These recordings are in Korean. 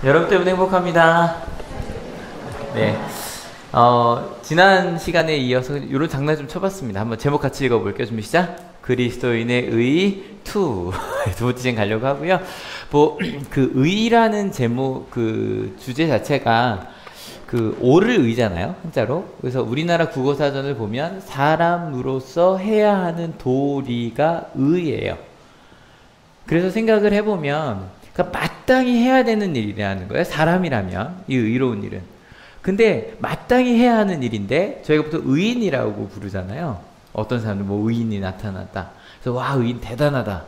여러분 때문에 행복합니다. 네. 지난 시간에 이어서 이런 장난 좀 쳐봤습니다. 한번 제목 같이 읽어볼게요. 준비 시작. 그리스도인의 의 2. 두 번째 시간 가려고 하고요. 그 의라는 제목, 그 주제 자체가 그 오를 의잖아요. 한자로. 그래서 우리나라 국어사전을 보면 사람으로서 해야 하는 도리가 의예요. 그래서 생각을 해보면 그러니까 마땅히 해야 되는 일이라는 거예요. 사람이라면 이 의로운 일은. 근데 마땅히 해야 하는 일인데 저희가 보통 의인이라고 부르잖아요. 어떤 사람들 뭐 의인이 나타났다. 그래서 와 의인 대단하다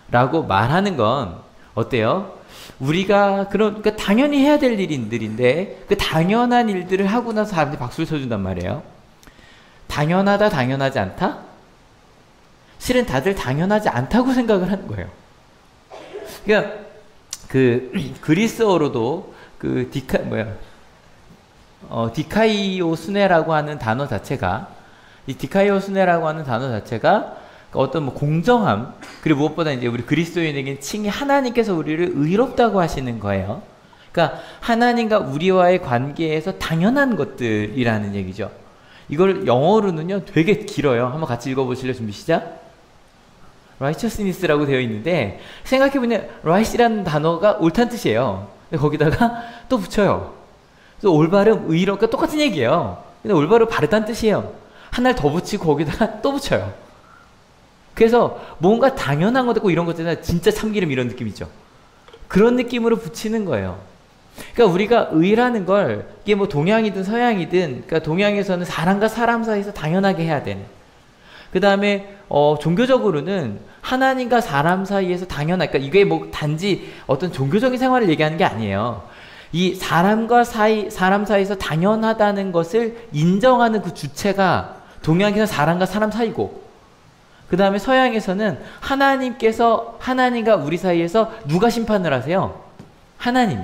라고 말하는 건 어때요? 우리가 그러니까 당연히 해야 될 일들인데 그 당연한 일들을 하고 나서 사람들이 박수를 쳐준단 말이에요. 당연하다 당연하지 않다? 실은 다들 당연하지 않다고 생각을 하는 거예요. 그러니까 그 그리스어로도 그 디카이오스네라고 하는 단어 자체가 이 디카이오스네라고 하는 단어 자체가 어떤 뭐 공정함 그리고 무엇보다 이제 우리 그리스도인에게 칭히 하나님께서 우리를 의롭다고 하시는 거예요. 그러니까 하나님과 우리와의 관계에서 당연한 것들이라는 얘기죠. 이걸 영어로는요 되게 길어요. 한번 같이 읽어보실래요? 준비 시작. righteousness라고 되어 있는데 생각해보면 right이라는 단어가 옳다는 뜻이에요. 근데 거기다가 또 붙여요. 그래서 올바름, 의로, 그러니까 똑같은 얘기예요. 근데 올바로 바르다는 뜻이에요. 하나를 더 붙이고 거기다가 또 붙여요. 그래서 뭔가 당연한 거 듣고 이런 것들은 진짜 참기름 이런 느낌이죠. 그런 느낌으로 붙이는 거예요. 그러니까 우리가 의라는 걸 이게 뭐 동양이든 서양이든 그러니까 동양에서는 사람과 사람 사이에서 당연하게 해야 되는 그 다음에 종교적으로는 하나님과 사람 사이에서 당연한 그러니까 이게 뭐 단지 어떤 종교적인 생활을 얘기하는 게 아니에요. 이 사람 사이에서 당연하다는 것을 인정하는 그 주체가 동양에서는 사람과 사람 사이고 그 다음에 서양에서는 하나님과 우리 사이에서 누가 심판을 하세요? 하나님.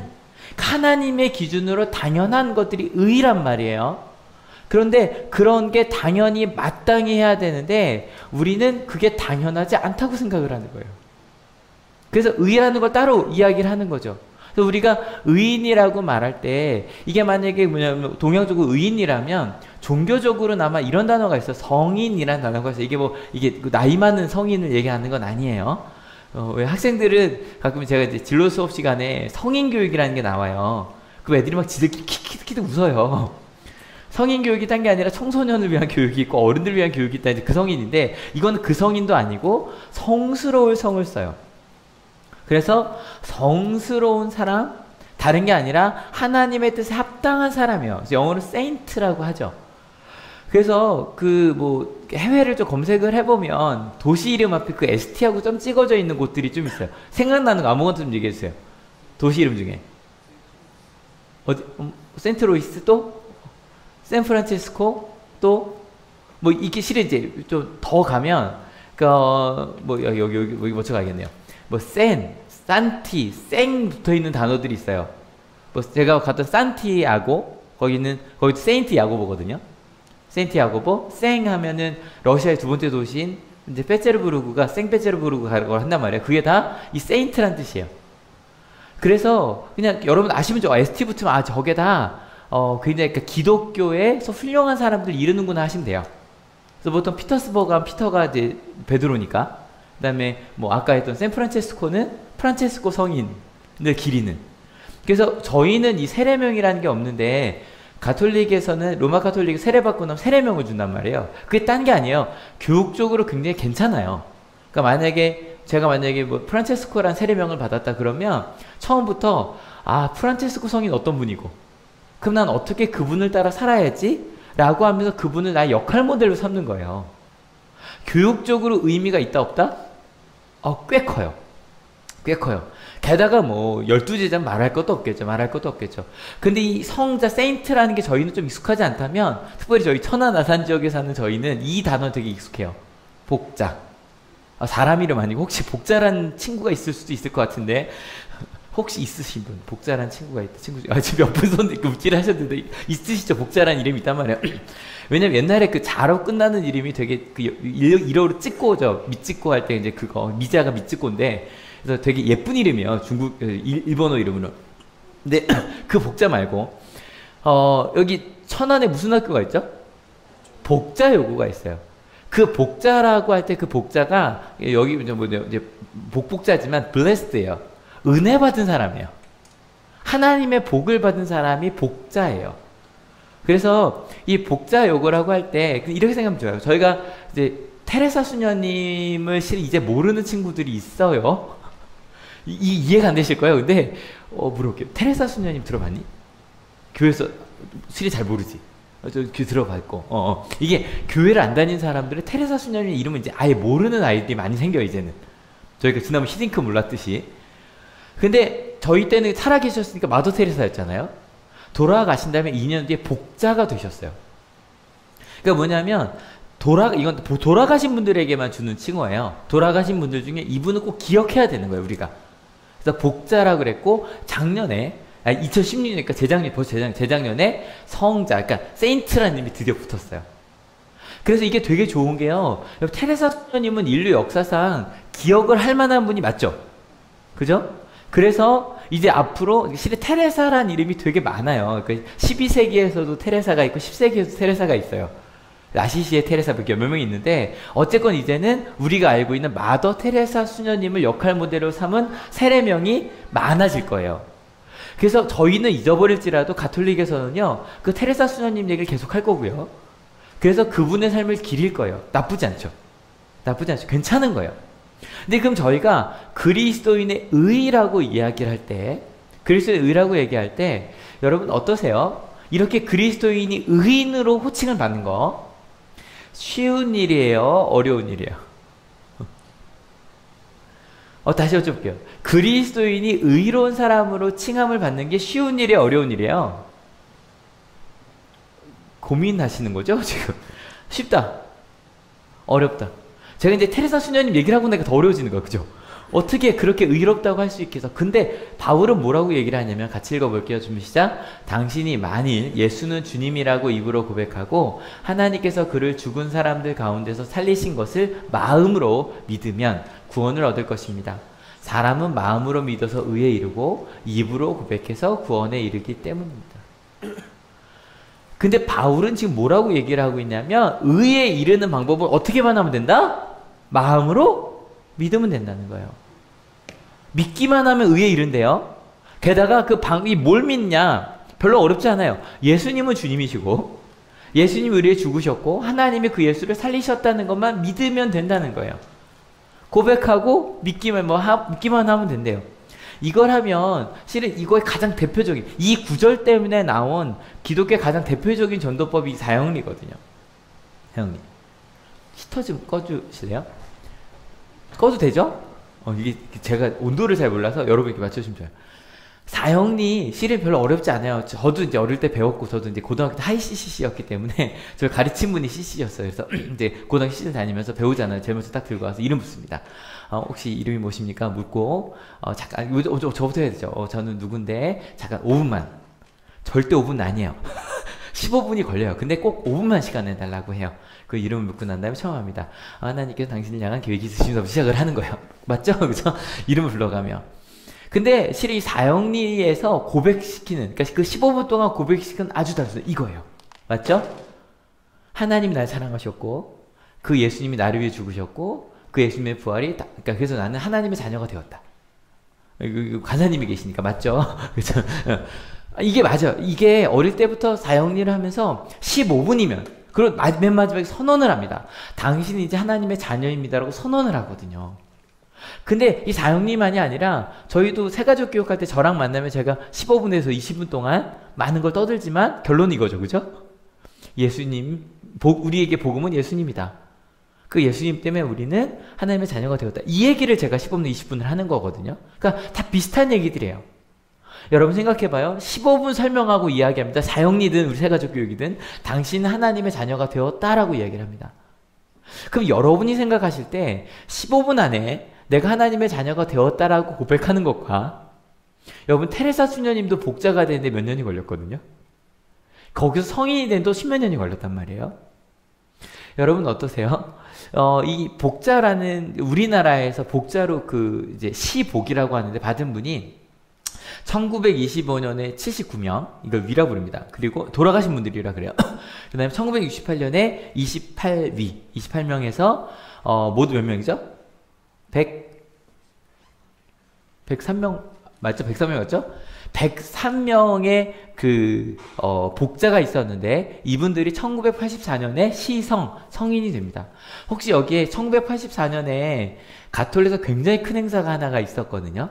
하나님의 기준으로 당연한 것들이 의란 말이에요. 그런데 그런 게 당연히 마땅히 해야 되는데 우리는 그게 당연하지 않다고 생각을 하는 거예요. 그래서 의라는 걸 따로 이야기를 하는 거죠. 그래서 우리가 의인이라고 말할 때 이게 만약에 뭐냐면 동양적으로 의인이라면 종교적으로는 아마 이런 단어가 있어요. 성인이라는 단어가 있어요. 이게 나이 많은 성인을 얘기하는 건 아니에요. 왜 학생들은 가끔 제가 이제 진로 수업 시간에 성인 교육이라는 게 나와요. 그 애들이 막 지들끼리 키키키키 웃어요. 성인 교육이 딴 게 아니라 청소년을 위한 교육이 있고 어른들 위한 교육이 있다. 이제 그 성인인데 이거는 그 성인도 아니고 성스러울 성을 써요. 그래서 성스러운 사람 다른 게 아니라 하나님의 뜻에 합당한 사람이에요. 영어로 saint라고 하죠. 그래서 그 뭐 해외를 좀 검색을 해보면 도시 이름 앞에 그 ST하고 좀 찍어져 있는 곳들이 좀 있어요. 생각나는 거 아무것도 좀 얘기해 주세요. 도시 이름 중에 어디? 센트로이스 또? 샌프란시스코 또 뭐 이게 실은 이제 좀 더 가면 뭐 여기 먼저 가겠네요. 뭐 산티, 생 붙어 있는 단어들이 있어요. 뭐 제가 갔던 산티아고 거기도 세인트 야고보거든요. 세인트 야고보 생 하면은 러시아의 두 번째 도시인 이제 페테르부르크가 생페테르부르크가 한단 말이에요. 그게 다 이 세인트란 뜻이에요. 그래서 그냥 여러분 아시면 ST 붙으면 저게 다 굉장히 그러니까 기독교에서 훌륭한 사람들 이르는구나 하시면 돼요. 그래서 보통 피터스버그 하면 피터가 이제 베드로니까. 그 다음에 뭐 아까 했던 샌프란체스코는 프란체스코 성인을 기리는. 그래서 저희는 이 세례명이라는 게 없는데 가톨릭에서는 로마 가톨릭이 세례받고 나면 세례명을 준단 말이에요. 그게 딴 게 아니에요. 교육적으로 굉장히 괜찮아요. 그러니까 제가 만약에 뭐 프란체스코란 세례명을 받았다 그러면 처음부터 프란체스코 성인 어떤 분이고 그럼 난 어떻게 그분을 따라 살아야지? 라고 하면서 그분을 나의 역할 모델로 삼는 거예요. 교육적으로 의미가 있다 없다? 꽤 커요. 꽤 커요. 게다가 뭐 12제자는 말할 것도 없겠죠. 근데 이 성자 세인트라는 게 저희는 좀 익숙하지 않다면 특별히 저희 천안아산 지역에 사는 저희는 이 단어 되게 익숙해요. 복자. 사람 이름 아니고 혹시 복자라는 친구가 있을 수도 있을 것 같은데 혹시 있으신 분 복자란 친구가 있다. 지금 몇 분 손 웃질 하셨는데 있으시죠? 복자란 이름이 있단 말이에요. 왜냐면 옛날에 그 자로 끝나는 이름이 되게 그 일어로 찍고죠. 밑찍고 할 때 이제 그거 미자가 밑찍고인데 그래서 되게 예쁜 이름이에요. 일본어 이름으로. 근데 그 복자 말고 여기 천안에 무슨 학교가 있죠? 복자 요구가 있어요. 그 복자라고 할 때 그 복자가 여기 이제 복자지만 blessed예요. 은혜 받은 사람이에요. 하나님의 복을 받은 사람이 복자예요. 그래서 이 복자 요구라고 할 때 이렇게 생각하면 좋아요. 저희가 이제 테레사 수녀님을 실은 이제 모르는 친구들이 있어요. 이해가 안 되실 거예요. 근데 물어볼게요. 테레사 수녀님 들어봤니? 교회에서 실이 잘 모르지. 저 교회 들어봤고. 이게 교회를 안 다니는 사람들은 테레사 수녀님 이름은 이제 아예 모르는 아이들이 많이 생겨요. 이제는. 저희가 지난번 히딩크 몰랐듯이. 근데 저희 때는 살아계셨으니까 마더 테레사였잖아요. 돌아가신 다음에 2년 뒤에 복자가 되셨어요. 그러니까 뭐냐면 이건 돌아가신 분들에게만 주는 칭호예요. 돌아가신 분들 중에 이분은 꼭 기억해야 되는 거예요, 우리가. 그래서 복자라 그랬고, 작년에 2016년이니까 재작년에 성자, 그러니까 세인트라는 이름이 드디어 붙었어요. 그래서 이게 되게 좋은 게요. 테레사 수녀님은 인류 역사상 기억을 할 만한 분이 맞죠? 그죠? 그래서 이제 앞으로 실은 테레사라는 이름이 되게 많아요. 12세기에서도 테레사가 있고 10세기에도 테레사가 있어요. 아시시의 테레사 몇 명이 있는데 어쨌건 이제는 우리가 알고 있는 마더 테레사 수녀님을 역할 모델로 삼은 세례명이 많아질 거예요. 그래서 저희는 잊어버릴지라도 가톨릭에서는요, 그 테레사 수녀님 얘기를 계속 할 거고요. 그래서 그분의 삶을 기릴 거예요. 나쁘지 않죠. 괜찮은 거예요. 근데 그럼 저희가 그리스도인의 의라고 이야기를 할 때, 그리스도의 의라고 얘기할 때, 여러분 어떠세요? 이렇게 그리스도인이 의인으로 호칭을 받는 거 쉬운 일이에요? 어려운 일이에요? 다시 여쭤볼게요. 그리스도인이 의로운 사람으로 칭함을 받는 게 쉬운 일이에요? 어려운 일이에요? 고민하시는 거죠, 지금? 쉽다. 어렵다. 제가 이제 테레사 수녀님 얘기를 하고 나니까 더 어려워지는 거예요. 그죠? 어떻게 그렇게 의롭다고 할 수 있겠어? 근데 바울은 뭐라고 얘기를 하냐면 같이 읽어볼게요. 준비 시작. 당신이 만일 예수는 주님이라고 입으로 고백하고 하나님께서 그를 죽은 사람들 가운데서 살리신 것을 마음으로 믿으면 구원을 얻을 것입니다. 사람은 마음으로 믿어서 의에 이르고 입으로 고백해서 구원에 이르기 때문입니다. 근데 바울은 지금 뭐라고 얘기를 하고 있냐면 의에 이르는 방법은 어떻게만 하면 된다? 마음으로 믿으면 된다는 거예요. 믿기만 하면 의에 이른대요. 게다가 그 방법이 뭘 믿냐? 별로 어렵지 않아요. 예수님은 주님이시고 예수님이 우리에 죽으셨고 하나님이 그 예수를 살리셨다는 것만 믿으면 된다는 거예요. 고백하고 믿기만 하면 된대요. 이걸 하면 실은 이거의 가장 대표적인 이 구절 때문에 나온 기독교의 가장 대표적인 전도법이 사형리거든요. 사형리. 히터 좀 꺼주실래요? 꺼도 되죠? 이게 제가 온도를 잘 몰라서 여러분 이렇게 맞춰주시면 좋아요. 사형리 실은 별로 어렵지 않아요. 저도 이제 어릴 때 배웠고 저도 이제 고등학교 때 하이 CCC였기 때문에 저를 가르친 분이 CC였어요. 그래서 이제 고등학교 CC 다니면서 배우잖아요. 제면서 딱 들고 와서 이름 붙습니다. 혹시 이름이 무엇입니까? 묻고 잠깐 저부터 해야 되죠. 저는 누군데 잠깐 5분만. 절대 5분 아니에요. 15분이 걸려요. 근데 꼭 5분만 시간 내달라고 해요. 그 이름을 묻고 난 다음에 처음 합니다. 하나님께서 당신을 향한 계획이 있으시면서 시작을 하는 거예요. 맞죠? 그죠? 이름을 불러가며. 근데 실은 이 사형리에서 고백시키는, 그러니까 그 15분 동안 고백시키는 아주 단순해요. 이거예요. 맞죠? 하나님이 날 사랑하셨고, 그 예수님이 나를 위해 죽으셨고, 그 예수님의 부활이, 그러니까 그래서 나는 하나님의 자녀가 되었다. 관사님이 계시니까, 맞죠? 그죠? 이게 맞아요. 이게 어릴 때부터 사형리를 하면서 15분이면, 그리고 맨 마지막에 선언을 합니다. 당신이 이제 하나님의 자녀입니다라고 선언을 하거든요. 근데 이 사형리만이 아니라 저희도 새가족 교육할 때 저랑 만나면 제가 15분에서 20분 동안 많은 걸 떠들지만 결론은 이거죠. 그죠? 예수님, 우리에게 복음은 예수님이다. 그 예수님 때문에 우리는 하나님의 자녀가 되었다. 이 얘기를 제가 15분, 20분을 하는 거거든요. 그러니까 다 비슷한 얘기들이에요. 여러분 생각해봐요. 15분 설명하고 이야기합니다. 사형리든 우리 새가족 교육이든 당신은 하나님의 자녀가 되었다라고 이야기를 합니다. 그럼 여러분이 생각하실 때 15분 안에 내가 하나님의 자녀가 되었다라고 고백하는 것과 여러분 테레사 수녀님도 복자가 되는데 몇 년이 걸렸거든요. 거기서 성인이 되는데 10몇 년이 걸렸단 말이에요. 여러분 어떠세요? 이 복자라는 우리나라에서 복자로 그 이제 시복이라고 하는데 받은 분이 1925년에 79명, 이걸 위라 부릅니다. 그리고 돌아가신 분들이라 그래요. 그 다음에 1968년에 28명에서 모두 몇 명이죠? 103명 맞죠? 103명 맞죠? 103명의 복자가 있었는데 이분들이 1984년에 성인이 됩니다. 혹시 여기에 1984년에 가톨릭에서 굉장히 큰 행사가 하나가 있었거든요.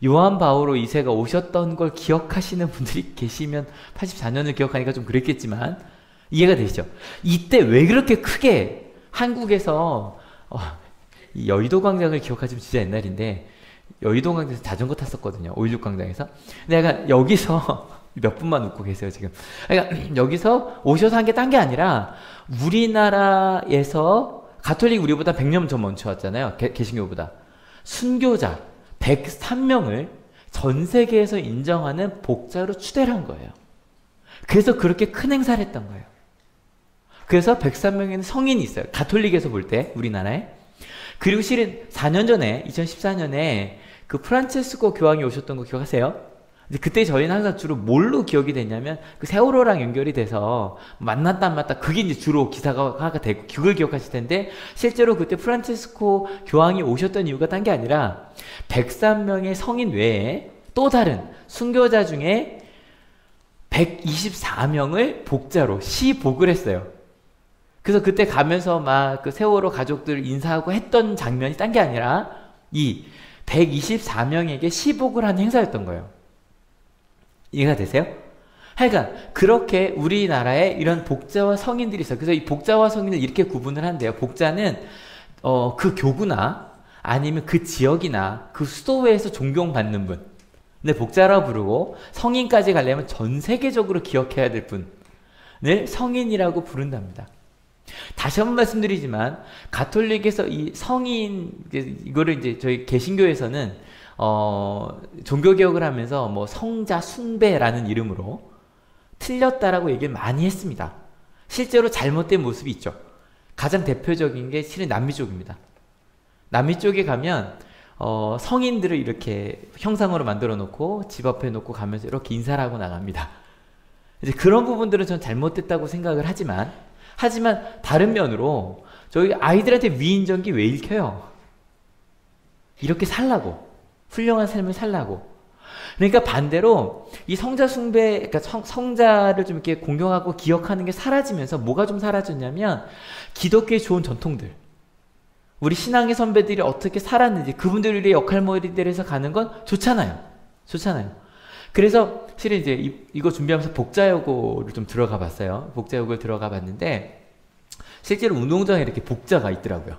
요한 바오로 2세가 오셨던 걸 기억하시는 분들이 계시면 84년을 기억하니까 좀 그랬겠지만 이해가 되시죠? 이때 왜 그렇게 크게 한국에서 이 여의도 광장을 기억하시면 진짜 옛날인데 여의도 광장에서 자전거 탔었거든요. 5.16 광장에서. 근데 약간 여기서 몇 분만 웃고 계세요 지금. 그러니까 여기서 오셔서 한 게 딴 게 아니라 우리나라에서 가톨릭 우리보다 100년 전 먼저 왔잖아요. 개신교보다. 순교자 103명을 전 세계에서 인정하는 복자로 추대를 한 거예요. 그래서 그렇게 큰 행사를 했던 거예요. 그래서 103명에는 성인이 있어요. 가톨릭에서 볼 때 우리나라에. 그리고 실은 4년 전에 2014년에 그 프란체스코 교황이 오셨던 거 기억하세요? 그때 저희는 항상 주로 뭘로 기억이 됐냐면 그 세월호랑 연결이 돼서 만났다 안 맞다 그게 이제 주로 기사가 되고 그걸 기억하실 텐데 실제로 그때 프란체스코 교황이 오셨던 이유가 딴 게 아니라 103명의 성인 외에 또 다른 순교자 중에 124명을 복자로 시복을 했어요. 그래서 그때 가면서 막 그 세월호 가족들 인사하고 했던 장면이 딴 게 아니라 이 124명에게 시복을 한 행사였던 거예요. 이해가 되세요? 하여간 그렇게 우리나라에 이런 복자와 성인들이 있어요. 그래서 이 복자와 성인을 이렇게 구분을 한대요. 복자는 그 교구나 아니면 그 지역이나 그 수도회에서 존경받는 분. 근데 복자라고 부르고 성인까지 가려면 전 세계적으로 기억해야 될 분을 성인이라고 부른답니다. 다시 한번 말씀드리지만 가톨릭에서 이 성인 이거를 이제 저희 개신교에서는 종교개혁을 하면서 뭐 성자 숭배라는 이름으로 틀렸다라고 얘기를 많이 했습니다. 실제로 잘못된 모습이 있죠. 가장 대표적인 게 실은 남미 쪽입니다. 남미 쪽에 가면 성인들을 이렇게 형상으로 만들어 놓고 집 앞에 놓고 가면서 이렇게 인사를 하고 나갑니다. 이제 그런 부분들은 전 잘못됐다고 생각을 하지만 다른 면으로 저희 아이들한테 위인전기 왜 읽혀요? 이렇게 살라고. 훌륭한 삶을 살라고. 그러니까 반대로 이 성자 숭배, 그러니까 성자를 좀 이렇게 공경하고 기억하는 게 사라지면서 뭐가 좀 사라졌냐면 기독교의 좋은 전통들. 우리 신앙의 선배들이 어떻게 살았는지 그분들의 역할머리들에서 가는 건 좋잖아요. 그래서 실은 이제 이거 준비하면서 복자여고를 좀 들어가 봤어요. 복자여고를 들어가 봤는데 실제로 운동장에 이렇게 복자가 있더라고요.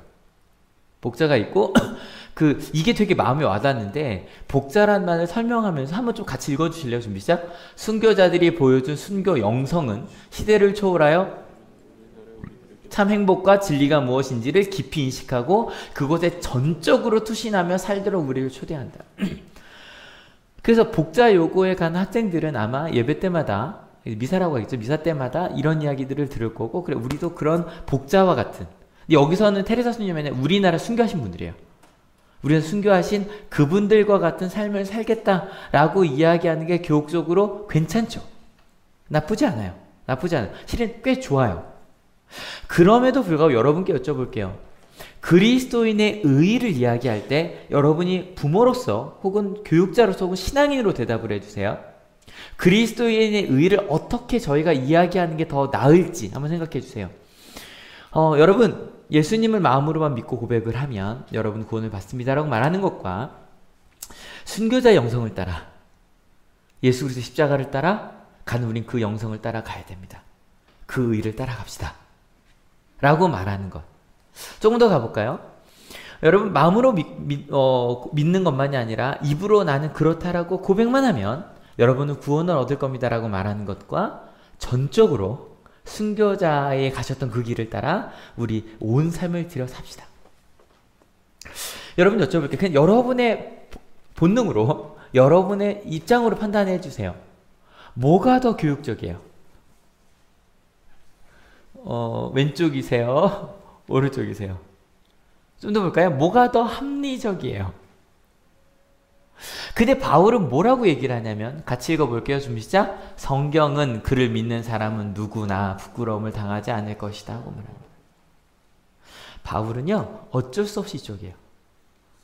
복자가 있고 이게 되게 마음에 와닿는데 복자란 말을 설명하면서 한번 좀 같이 읽어주실래요? 준비 시작. 순교자들이 보여준 순교 영성은 시대를 초월하여 참 행복과 진리가 무엇인지를 깊이 인식하고 그곳에 전적으로 투신하며 살도록 우리를 초대한다. 그래서 복자 요구에 간 학생들은 아마 예배 때마다 미사라고 하겠죠. 미사 때마다 이런 이야기들을 들을 거고 그래 우리도 그런 복자와 같은 여기서는 테레사 스님은 우리나라 순교하신 분들이에요. 우리는 순교하신 그분들과 같은 삶을 살겠다라고 이야기하는 게 교육적으로 괜찮죠. 나쁘지 않아요. 실은 꽤 좋아요. 그럼에도 불구하고 여러분께 여쭤볼게요. 그리스도인의 의의를 이야기할 때 여러분이 부모로서 혹은 교육자로서 혹은 신앙인으로 대답을 해주세요. 그리스도인의 의의를 어떻게 저희가 이야기하는 게 더 나을지 한번 생각해 주세요. 여러분 예수님을 마음으로만 믿고 고백을 하면 여러분 구원을 받습니다라고 말하는 것과 순교자 영성을 따라 예수 그리스도 십자가를 따라 가는 우린 그 영성을 따라 가야 됩니다. 그 의의를 따라갑시다 라고 말하는 것. 조금 더 가볼까요? 여러분 마음으로 믿는 것만이 아니라 입으로 나는 그렇다라고 고백만 하면 여러분은 구원을 얻을 겁니다 라고 말하는 것과 전적으로 순교자에 가셨던 그 길을 따라 우리 온 삶을 들여 삽시다. 여러분 여쭤볼게요. 그냥 여러분의 본능으로 여러분의 입장으로 판단해 주세요. 뭐가 더 교육적이에요? 왼쪽이세요? 오른쪽이세요? 좀 더 볼까요? 뭐가 더 합리적이에요? 근데 바울은 뭐라고 얘기를 하냐면, 같이 읽어볼게요. 준비 시작. 성경은 그를 믿는 사람은 누구나 부끄러움을 당하지 않을 것이다 하고 말합니다. 바울은요, 어쩔 수 없이 이쪽이에요.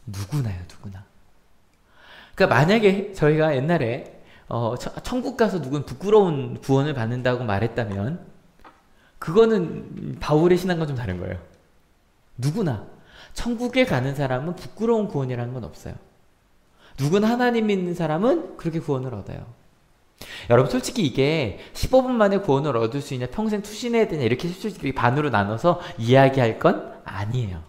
누구나요, 누구나. 그러니까 만약에 저희가 옛날에 천국 가서 누군 부끄러운 구원을 받는다고 말했다면, 그거는 바울의 신앙과 좀 다른 거예요. 누구나 천국에 가는 사람은 부끄러운 구원이라는 건 없어요. 누군 하나님 믿는 사람은 그렇게 구원을 얻어요. 여러분, 솔직히 이게 15분 만에 구원을 얻을 수 있냐, 평생 투신해야 되냐, 이렇게 솔직히 반으로 나눠서 이야기할 건 아니에요.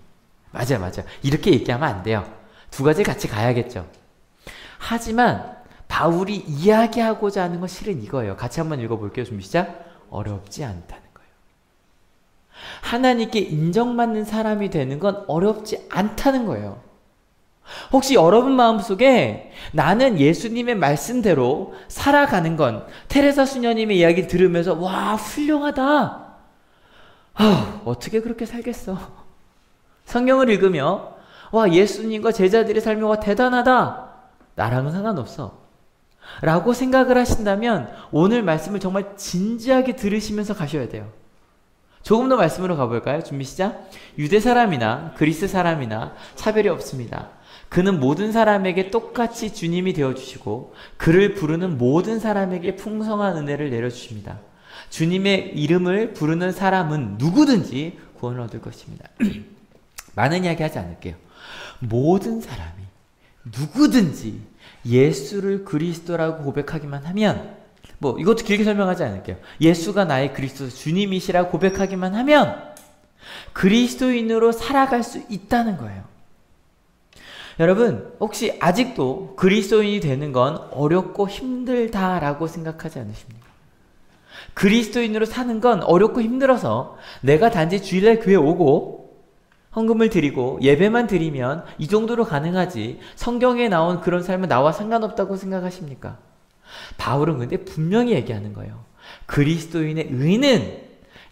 맞아요. 이렇게 얘기하면 안 돼요. 두 가지 같이 가야겠죠. 하지만 바울이 이야기하고자 하는 건 실은 이거예요. 같이 한번 읽어볼게요. 준비 시작. 어렵지 않다는 거예요. 하나님께 인정받는 사람이 되는 건 어렵지 않다는 거예요. 혹시 여러분 마음속에 나는 예수님의 말씀대로 살아가는 건, 테레사 수녀님의 이야기 들으면서 와, 훌륭하다, 어떻게 그렇게 살겠어, 성경을 읽으며 와, 예수님과 제자들의 삶이 와, 대단하다, 나랑은 상관없어 라고 생각을 하신다면 오늘 말씀을 정말 진지하게 들으시면서 가셔야 돼요. 조금 더 말씀으로 가볼까요? 준비 시작. 유대 사람이나 그리스 사람이나 차별이 없습니다. 그는 모든 사람에게 똑같이 주님이 되어주시고 그를 부르는 모든 사람에게 풍성한 은혜를 내려주십니다. 주님의 이름을 부르는 사람은 누구든지 구원을 얻을 것입니다. 많은 이야기 하지 않을게요. 모든 사람이 누구든지 예수를 그리스도라고 고백하기만 하면, 뭐 이것도 길게 설명하지 않을게요. 예수가 나의 그리스도 주님이시라고 고백하기만 하면 그리스도인으로 살아갈 수 있다는 거예요. 여러분, 혹시 아직도 그리스도인이 되는 건 어렵고 힘들다라고 생각하지 않으십니까? 그리스도인으로 사는 건 어렵고 힘들어서 내가 단지 주일날 교회 오고 헌금을 드리고 예배만 드리면 이 정도로 가능하지, 성경에 나온 그런 삶은 나와 상관없다고 생각하십니까? 바울은 근데 분명히 얘기하는 거예요. 그리스도인의 의는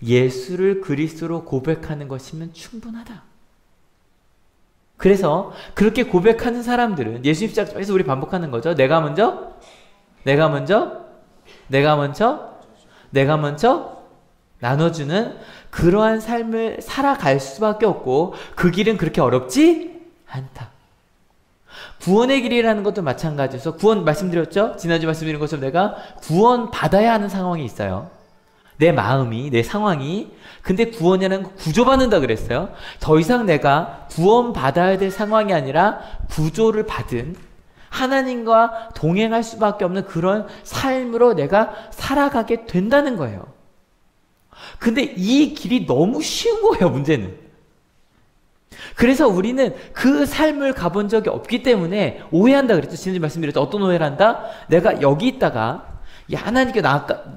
예수를 그리스도로 고백하는 것이면 충분하다. 그래서 그렇게 고백하는 사람들은 예수님 십자가에서 우리 반복하는 거죠. 내가 먼저 나눠주는 그러한 삶을 살아갈 수밖에 없고, 그 길은 그렇게 어렵지 않다. 구원의 길이라는 것도 마찬가지여서, 구원 말씀드렸죠? 지난주 말씀드린 것처럼 내가 구원 받아야 하는 상황이 있어요. 내 마음이, 내 상황이. 근데 구원이라는 거 구조받는다 그랬어요. 더 이상 내가 구원받아야 될 상황이 아니라 구조를 받은, 하나님과 동행할 수밖에 없는 그런 삶으로 내가 살아가게 된다는 거예요. 근데 이 길이 너무 쉬운 거예요, 문제는. 그래서 우리는 그 삶을 가본 적이 없기 때문에 오해한다 그랬죠. 지난주에 말씀드렸죠. 어떤 오해를 한다? 내가 여기 있다가 하나님께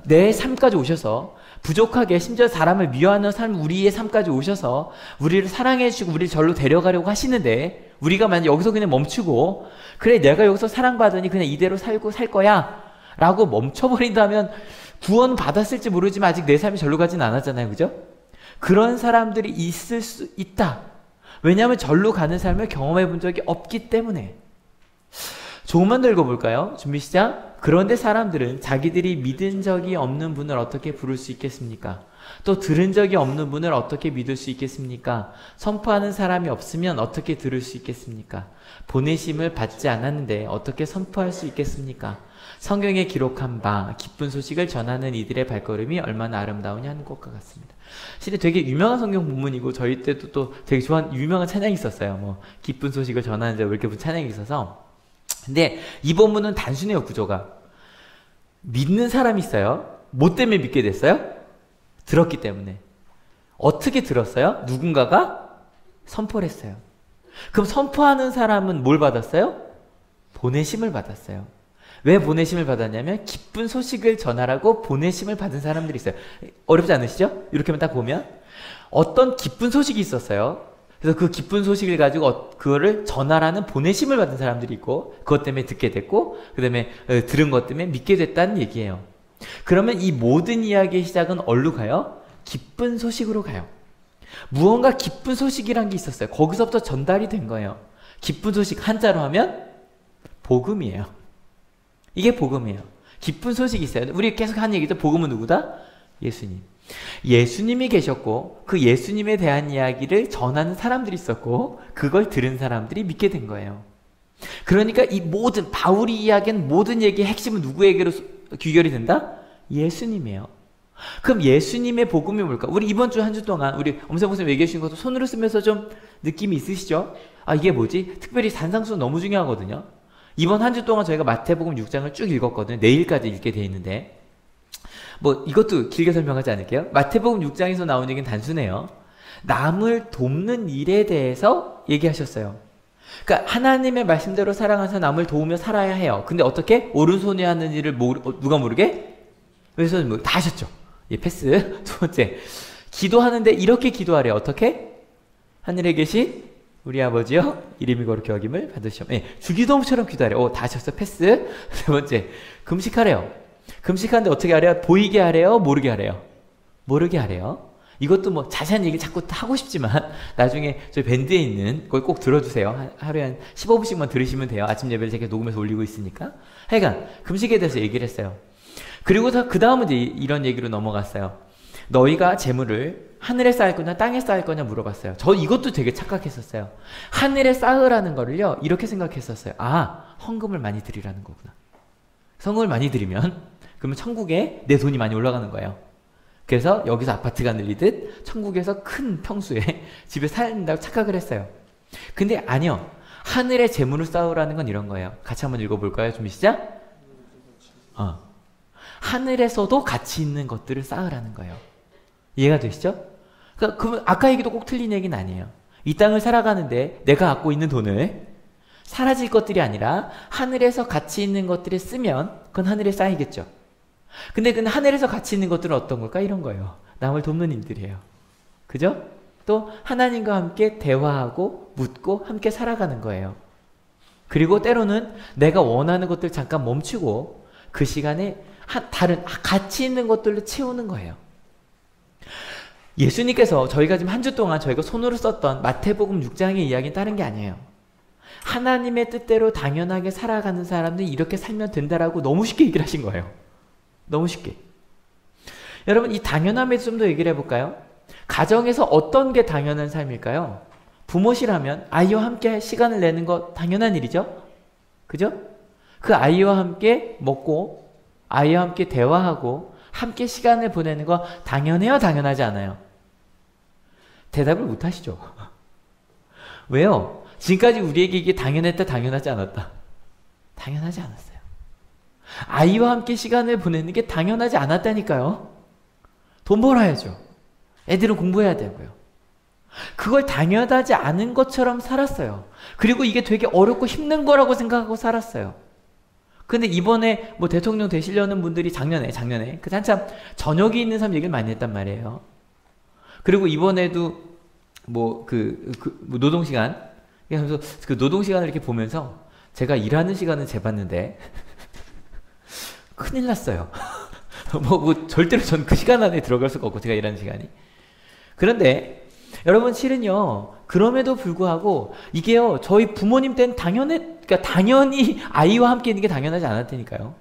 내 삶까지 오셔서 부족하게, 심지어 사람을 미워하는 삶, 우리의 삶까지 오셔서 우리를 사랑해 주시고 우리를 절로 데려가려고 하시는데, 우리가 만약 여기서 그냥 멈추고 그래, 내가 여기서 사랑받으니 그냥 이대로 살고 살 거야 라고 멈춰버린다면 구원 받았을지 모르지만 아직 내 삶이 절로 가진 않았잖아요. 그죠? 그런 사람들이 있을 수 있다. 왜냐하면 절로 가는 삶을 경험해 본 적이 없기 때문에. 조금만 더 읽어볼까요? 준비 시작. 그런데 사람들은 자기들이 믿은 적이 없는 분을 어떻게 부를 수 있겠습니까? 또 들은 적이 없는 분을 어떻게 믿을 수 있겠습니까? 선포하는 사람이 없으면 어떻게 들을 수 있겠습니까? 보내심을 받지 않았는데 어떻게 선포할 수 있겠습니까? 성경에 기록한 바 기쁜 소식을 전하는 이들의 발걸음이 얼마나 아름다우냐 하는 것과 같습니다. 실은 되게 유명한 성경 본문이고, 저희 때도 또 되게 좋아하는 유명한 찬양이 있었어요. 뭐 기쁜 소식을 전하는 자, 이렇게 본 찬양이 있어서. 근데 이 본문은 단순해요, 구조가. 믿는 사람이 있어요. 뭐 때문에 믿게 됐어요? 들었기 때문에. 어떻게 들었어요? 누군가가 선포를 했어요. 그럼 선포하는 사람은 뭘 받았어요? 보내심을 받았어요. 왜 보내심을 받았냐면 기쁜 소식을 전하라고 보내심을 받은 사람들이 있어요. 어렵지 않으시죠? 이렇게만 딱 보면 어떤 기쁜 소식이 있었어요. 그래서 그 기쁜 소식을 가지고 그거를 전하라는 보내심을 받은 사람들이 있고, 그것 때문에 듣게 됐고, 그 다음에 들은 것 때문에 믿게 됐다는 얘기예요. 그러면 이 모든 이야기의 시작은 어디로 가요? 기쁜 소식으로 가요. 무언가 기쁜 소식이란 게 있었어요. 거기서부터 전달이 된 거예요. 기쁜 소식 한자로 하면 복음이에요. 이게 복음이에요. 기쁜 소식이 있어요. 우리 계속 하는 얘기죠. 복음은 누구다? 예수님. 예수님이 계셨고 그 예수님에 대한 이야기를 전하는 사람들이 있었고 그걸 들은 사람들이 믿게 된 거예요. 그러니까 이 모든 바울이 이야기한 모든 얘기의 핵심은 누구에게로 귀결이 된다? 예수님이에요. 그럼 예수님의 복음이 뭘까? 우리 이번 주 한 주 동안 우리 엄세 목사님 얘기해 주신 것도 손으로 쓰면서 좀 느낌이 있으시죠? 아 이게 뭐지? 특별히 산상수 너무 중요하거든요. 이번 한 주 동안 저희가 마태복음 6장을 쭉 읽었거든요. 내일까지 읽게 돼 있는데 뭐 이것도 길게 설명하지 않을게요. 마태복음 6장에서 나온 얘기는 단순해요. 남을 돕는 일에 대해서 얘기하셨어요. 그러니까 하나님의 말씀대로 살아가서 남을 도우며 살아야 해요. 근데 어떻게? 오른손이 하는 일을 누가 모르게? 왼손이 모르게 다 하셨죠. 예, 패스. 두 번째, 기도하는데 이렇게 기도하래요. 어떻게? 하늘에 계신 우리 아버지여 이름이 거룩히 여김을 받으시오. 예, 주기도처럼 기도하래요. 다 하셨어. 패스. 세 번째, 금식하래요. 금식하는데 어떻게 하래요? 보이게 하래요? 모르게 하래요? 모르게 하래요. 이것도 뭐 자세한 얘기 자꾸 하고 싶지만 나중에 저희 밴드에 있는 걸 꼭 들어주세요. 하루에 한 15분씩만 들으시면 돼요. 아침 예배를 제가 녹음해서 올리고 있으니까. 하여간 금식에 대해서 얘기를 했어요. 그리고 그 다음은 이제 이런 얘기로 넘어갔어요. 너희가 재물을 하늘에 쌓을 거냐 땅에 쌓을 거냐 물어봤어요. 저 이것도 되게 착각했었어요. 하늘에 쌓으라는 거를요 이렇게 생각했었어요. 아, 헌금을 많이 드리라는 거구나. 성금을 많이 드리면 그러면 천국에 내 돈이 많이 올라가는 거예요. 그래서 여기서 아파트가 늘리듯 천국에서 큰 평수에 집에 살린다고 착각을 했어요. 근데 아니요. 하늘에 재물을 쌓으라는 건 이런 거예요. 같이 한번 읽어볼까요? 준비 시작. 하늘에서도 가치 있는 것들을 쌓으라는 거예요. 이해가 되시죠? 그러면 아까 얘기도 꼭 틀린 얘기는 아니에요. 이 땅을 살아가는데 내가 갖고 있는 돈을 사라질 것들이 아니라 하늘에서 가치 있는 것들을 쓰면 그건 하늘에 쌓이겠죠. 근데 그 하늘에서 가치 있는 것들은 어떤 걸까? 이런 거예요. 남을 돕는 일들이에요. 그죠? 또 하나님과 함께 대화하고 묻고 함께 살아가는 거예요. 그리고 때로는 내가 원하는 것들 잠깐 멈추고 그 시간에 다른 가치 있는 것들로 채우는 거예요. 예수님께서 저희가 지금 한 주 동안 저희가 손으로 썼던 마태복음 6장의 이야기는 다른 게 아니에요. 하나님의 뜻대로 당연하게 살아가는 사람들이 이렇게 살면 된다라고 너무 쉽게 얘기를 하신 거예요. 너무 쉽게. 여러분 이 당연함에 좀 더 얘기를 해볼까요? 가정에서 어떤 게 당연한 삶일까요? 부모시라면 아이와 함께 시간을 내는 거 당연한 일이죠? 그죠? 그 아이와 함께 먹고 아이와 함께 대화하고 함께 시간을 보내는 거 당연해요? 당연하지 않아요? 대답을 못 하시죠? 왜요? 지금까지 우리에게 이게 당연했다 당연하지 않았다? 당연하지 않았어요. 아이와 함께 시간을 보내는 게 당연하지 않았다니까요. 돈 벌어야죠. 애들은 공부해야 되고요. 그걸 당연하지 않은 것처럼 살았어요. 그리고 이게 되게 어렵고 힘든 거라고 생각하고 살았어요. 근데 이번에 뭐 대통령 되시려는 분들이 작년에 그 한참 저녁이 있는 삶 얘기를 많이 했단 말이에요. 그리고 이번에도 뭐 뭐 노동시간 그래서 그 노동시간을 이렇게 보면서 제가 일하는 시간은 재봤는데 큰일 났어요. 뭐 절대로 전 그 시간 안에 들어갈 수가 없고 제가 일하는 시간이. 그런데 여러분 실은요 그럼에도 불구하고 이게요 저희 부모님 때는 그러니까 당연히 아이와 함께 있는 게 당연하지 않았다니까요.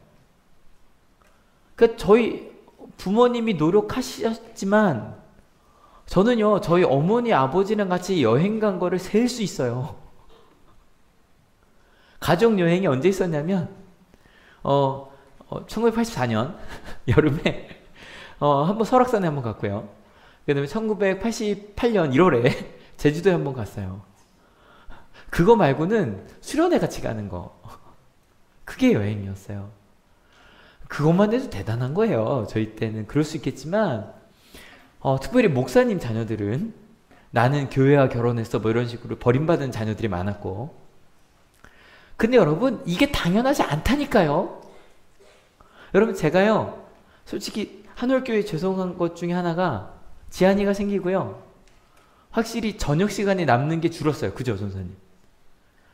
그러니까 저희 부모님이 노력하셨지만 저는요 저희 어머니 아버지랑 같이 여행 간 거를 셀 수 있어요. 가족 여행이 언제 있었냐면 1984년 여름에 한번 설악산에 한번 갔고요. 그 다음에 1988년 1월에 제주도에 한번 갔어요. 그거 말고는 수련회 같이 가는 거 그게 여행이었어요. 그것만 해도 대단한 거예요. 저희 때는 그럴 수 있겠지만 특별히 목사님 자녀들은 나는 교회와 결혼했어 뭐 이런 식으로 버림받은 자녀들이 많았고 근데 여러분 이게 당연하지 않다니까요. 여러분 제가요 솔직히 한올교회 죄송한 것 중에 하나가 지한이가 생기고요 확실히 저녁 시간에 남는 게 줄었어요. 그죠 전사님?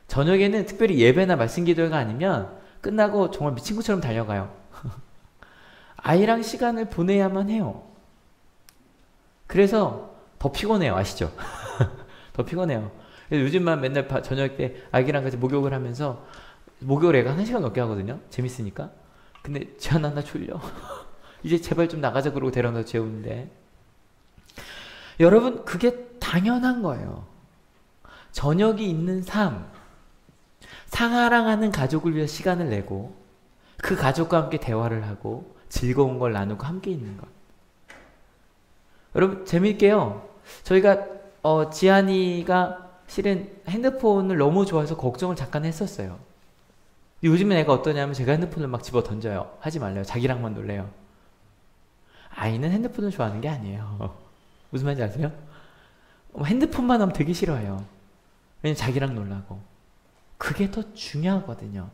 저녁에는 특별히 예배나 말씀기도회가 아니면 끝나고 정말 미친 것처럼 달려가요. 아이랑 시간을 보내야만 해요. 그래서 더 피곤해요. 아시죠? 더 피곤해요. 그래서 요즘만 맨날 저녁 때 아기랑 같이 목욕을 하면서 목요일 애가 1시간 넘게 하거든요. 재밌으니까. 근데 지안아 나 졸려. 이제 제발 좀 나가자 그러고 데려다 재우는데. 여러분 그게 당연한 거예요. 저녁이 있는 삶, 사랑하는 가족을 위해 시간을 내고 그 가족과 함께 대화를 하고 즐거운 걸 나누고 함께 있는 것. 여러분 재밌게요. 저희가 지안이가 실은 핸드폰을 너무 좋아해서 걱정을 잠깐 했었어요. 요즘에 애가 어떠냐면 제가 핸드폰을 막 집어 던져요. 하지 말래요. 자기랑만 놀래요. 아이는 핸드폰을 좋아하는 게 아니에요. 무슨 말인지 아세요? 핸드폰만 하면 되게 싫어해요. 왜냐면 자기랑 놀라고. 그게 더 중요하거든요.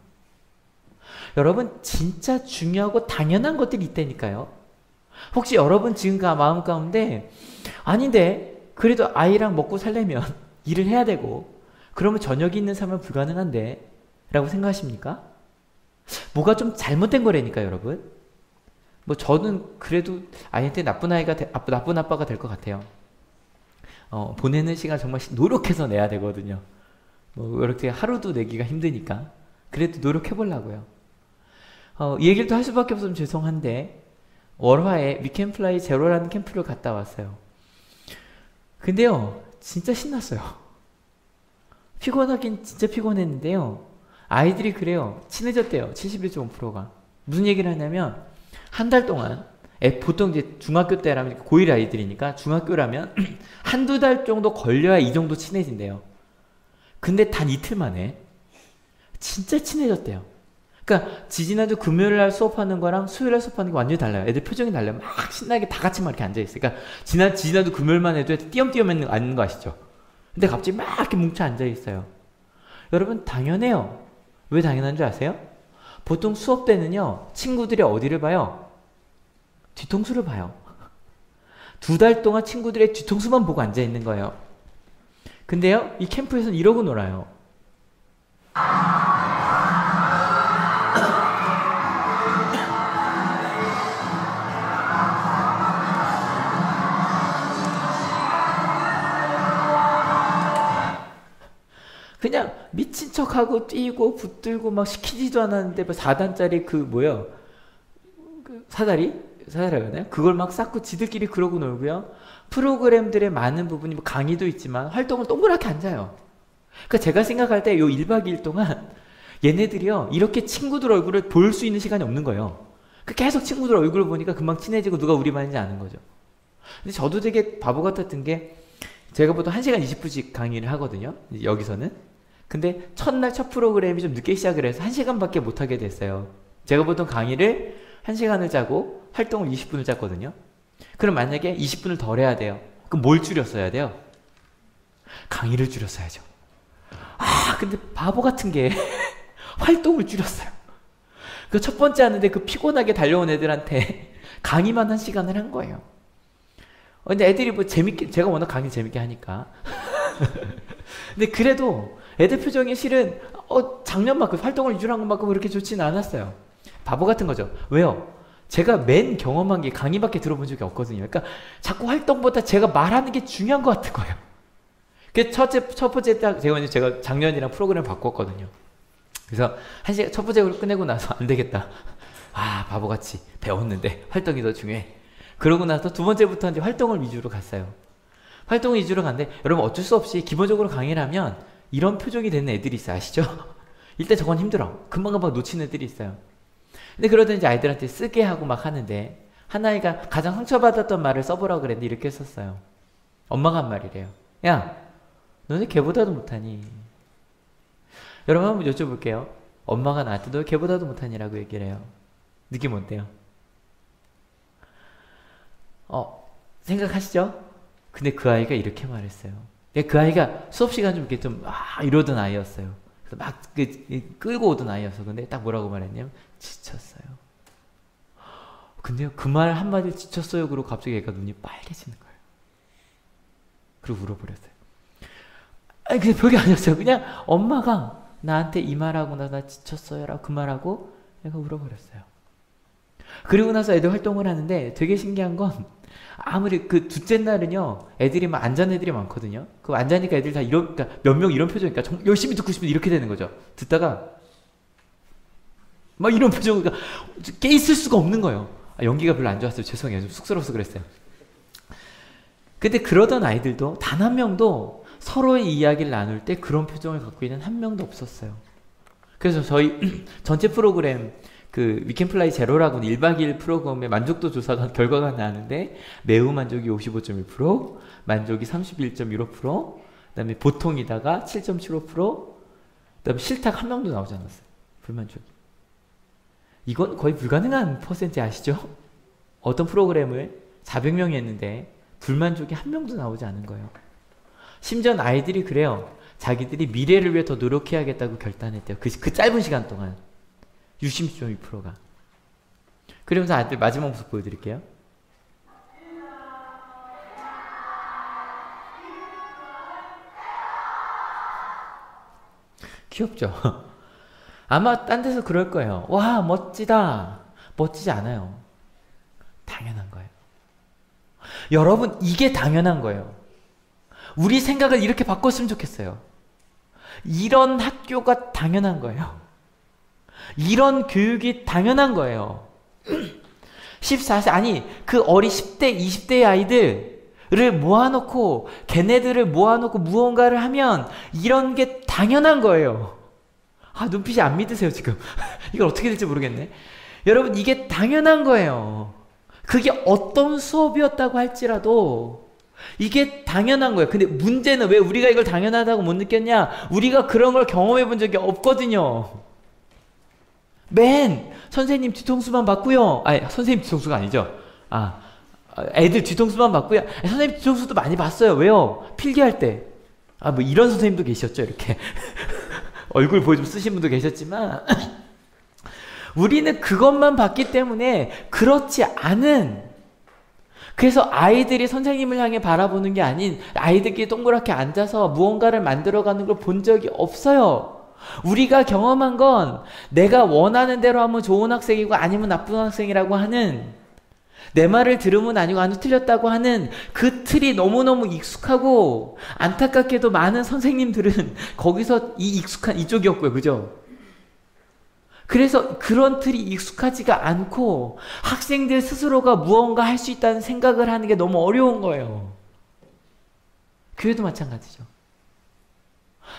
여러분 진짜 중요하고 당연한 것들이 있다니까요. 혹시 여러분 지금 마음 가운데 아닌데 그래도 아이랑 먹고 살려면 일을 해야 되고 그러면 저녁이 있는 삶은 불가능한데 라고 생각하십니까? 뭐가 좀 잘못된 거라니까 여러분. 뭐 저는 그래도 아이한테 나쁜 아빠가 될 것 같아요. 보내는 시간 정말 노력해서 내야 되거든요. 뭐 이렇게 하루도 내기가 힘드니까 그래도 노력해 보려고요. 이 얘기를 또 할 수밖에 없으면 죄송한데 월화에 위켄플라이 제로라는 캠프를 갔다 왔어요. 근데요 진짜 신났어요. 피곤하긴 진짜 피곤했는데요. 아이들이 그래요. 친해졌대요. 71.5%가. 무슨 얘기를 하냐면 한 달 동안 보통 이제 중학교 때라면 고1 아이들이니까 중학교라면 한두 달 정도 걸려야 이 정도 친해진대요. 근데 단 이틀 만에 진짜 친해졌대요. 그러니까 지지난주 금요일 날 수업하는 거랑 수요일 날 수업하는 게 완전히 달라요. 애들 표정이 달라요. 막 신나게 다 같이 막 이렇게 앉아있어요. 그러니까 지지난주 금요일만 해도 띄엄띄엄 앉는 거 아시죠? 근데 갑자기 막 이렇게 뭉쳐 앉아있어요. 여러분 당연해요. 왜 당연한 줄 아세요? 보통 수업 때는요 친구들이 어디를 봐요? 뒤통수를 봐요. 2달 동안 친구들의 뒤통수만 보고 앉아있는 거예요. 근데요 이 캠프에서는 이러고 놀아요. 그냥 미친 척하고 뛰고 붙들고 막 시키지도 않았는데 뭐 4단짜리 그 뭐야 그 사다리였나요? 그걸 막 쌓고 지들끼리 그러고 놀고요. 프로그램들의 많은 부분이 뭐 강의도 있지만 활동을 동그랗게 앉아요. 그러니까 제가 생각할 때 요 1박 2일 동안 얘네들이요 이렇게 친구들 얼굴을 볼 수 있는 시간이 없는 거예요. 계속 친구들 얼굴을 보니까 금방 친해지고 누가 우리 반인지 아는 거죠. 근데 저도 되게 바보 같았던 게 제가 보통 1시간 20분씩 강의를 하거든요. 여기서는. 근데 첫날 첫 프로그램이 좀 늦게 시작을 해서 1시간밖에 못하게 됐어요. 제가 보통 강의를 1시간을 짜고 활동을 20분을 짰거든요. 그럼 만약에 20분을 덜 해야 돼요. 그럼 뭘 줄였어야 돼요? 강의를 줄였어야죠. 근데 바보 같은 게 활동을 줄였어요. 그 첫 번째 하는데 그 피곤하게 달려온 애들한테 강의만 1시간을 한 거예요. 근데 애들이 뭐 재밌게, 제가 워낙 강의 재밌게 하니까. 근데 그래도 애들 표정이 실은 작년만큼 활동을 유지한 것만큼 그렇게 좋지는 않았어요. 바보 같은 거죠. 왜요? 제가 맨 경험한 게 강의밖에 들어본 적이 없거든요. 그러니까 자꾸 활동보다 제가 말하는 게 중요한 것 같은 거예요. 그래서 첫 번째 딱 제가 작년이랑 프로그램을 바꿨거든요. 그래서 첫 번째 걸 끝내고 나서 안 되겠다. 바보같이 배웠는데 활동이 더 중요해. 그러고 나서 두 번째부터 이제 활동을 위주로 갔어요. 활동 위주로 갔는데 여러분 어쩔 수 없이 기본적으로 강의를 하면 이런 표정이 되는 애들이 있어요. 아시죠? 일단 저건 힘들어. 금방금방 놓치는 애들이 있어요. 근데 그러더니 이제 아이들한테 쓰게 하고 막 하는데 한 아이가 가장 상처받았던 말을 써보라고 그랬는데 이렇게 썼어요. 엄마가 한 말이래요. 야, 너네 걔보다도 못하니? 여러분 한번 여쭤볼게요. 엄마가 나한테 너 걔보다도 못하니라고 얘기를 해요. 느낌 어때요? 생각하시죠? 근데 그 아이가 이렇게 말했어요. 그 아이가 수업 시간 좀 이렇게 이러던 아이였어요. 그래서 막 끌고 오던 아이였어. 근데 딱 뭐라고 말했냐면 지쳤어요. 근데요 그 말 한마디에 지쳤어요. 그러고 갑자기 애가 눈이 빨개지는 거예요. 그리고 울어버렸어요. 근데 별게 아니었어요. 그냥 엄마가 나한테 이 말하고 나 지쳤어요 라고 그 말하고 애가 울어버렸어요. 그리고 나서 애들 활동을 하는데 되게 신기한 건 아무리 그 둘째 날은요 애들이 막 안 잔 애들이 많거든요. 그 안 자니까 애들 다 그러니까 몇 명 이런 표정이니까 열심히 듣고 싶은데 이렇게 되는 거죠. 듣다가 막 이런 표정을 깨 있을 수가 없는 거예요. 연기가 별로 안 좋았어요. 죄송해요. 좀 쑥스러워서 그랬어요. 근데 그러던 아이들도 단 한 명도 서로의 이야기를 나눌 때 그런 표정을 갖고 있는 한 명도 없었어요. 그래서 저희 전체 프로그램 그 위켄플라이 제로라고 1박 2일 프로그램의 만족도 조사가 결과가 나왔는데 매우 만족이 55.1%, 만족이 31.15%, 그다음에 보통이다가 7.75%, 그다음에 실탁 한 명도 나오지 않았어요. 불만족. 이건 거의 불가능한 퍼센트 아시죠? 어떤 프로그램을 400명이 했는데 불만족이 한 명도 나오지 않은 거예요. 심지어 아이들이 그래요. 자기들이 미래를 위해 더 노력해야겠다고 결단했대요. 그 짧은 시간 동안. 60.2%가. 그러면서 아이들 마지막 모습 보여드릴게요. 귀엽죠? 아마 딴 데서 그럴 거예요. 와, 멋지다. 멋지지 않아요. 당연한 거예요. 여러분, 이게 당연한 거예요. 우리 생각을 이렇게 바꿨으면 좋겠어요. 이런 학교가 당연한 거예요. 이런 교육이 당연한 거예요. 14세, 아니, 그 어린 10대, 20대의 아이들을 모아놓고, 걔네들을 모아놓고 무언가를 하면 이런 게 당연한 거예요. 아, 눈빛이 안 믿으세요, 지금. 이걸 어떻게 될지 모르겠네. 여러분, 이게 당연한 거예요. 그게 어떤 수업이었다고 할지라도 이게 당연한 거예요. 근데 문제는 왜 우리가 이걸 당연하다고 못 느꼈냐? 우리가 그런 걸 경험해 본 적이 없거든요. 선생님 뒤통수만 맞고요. 아니, 선생님 뒤통수가 아니죠. 애들 뒤통수만 맞고요. 선생님 뒤통수도 많이 봤어요. 왜요? 필기할 때. 뭐 이런 선생님도 계셨죠, 이렇게. 얼굴 보여 좀 쓰신 분도 계셨지만 우리는 그것만 봤기 때문에 그렇지 않은, 그래서 아이들이 선생님을 향해 바라보는 게 아닌 아이들끼리 동그랗게 앉아서 무언가를 만들어가는 걸 본 적이 없어요. 우리가 경험한 건 내가 원하는 대로 하면 좋은 학생이고 아니면 나쁜 학생이라고 하는, 내 말을 들으면 아니고 아니 틀렸다고 하는 그 틀이 너무너무 익숙하고, 안타깝게도 많은 선생님들은 거기서 이 익숙한 이쪽이었고요. 그죠? 그래서 그런 틀이 익숙하지가 않고 학생들 스스로가 무언가 할 수 있다는 생각을 하는 게 너무 어려운 거예요. 교회도 마찬가지죠.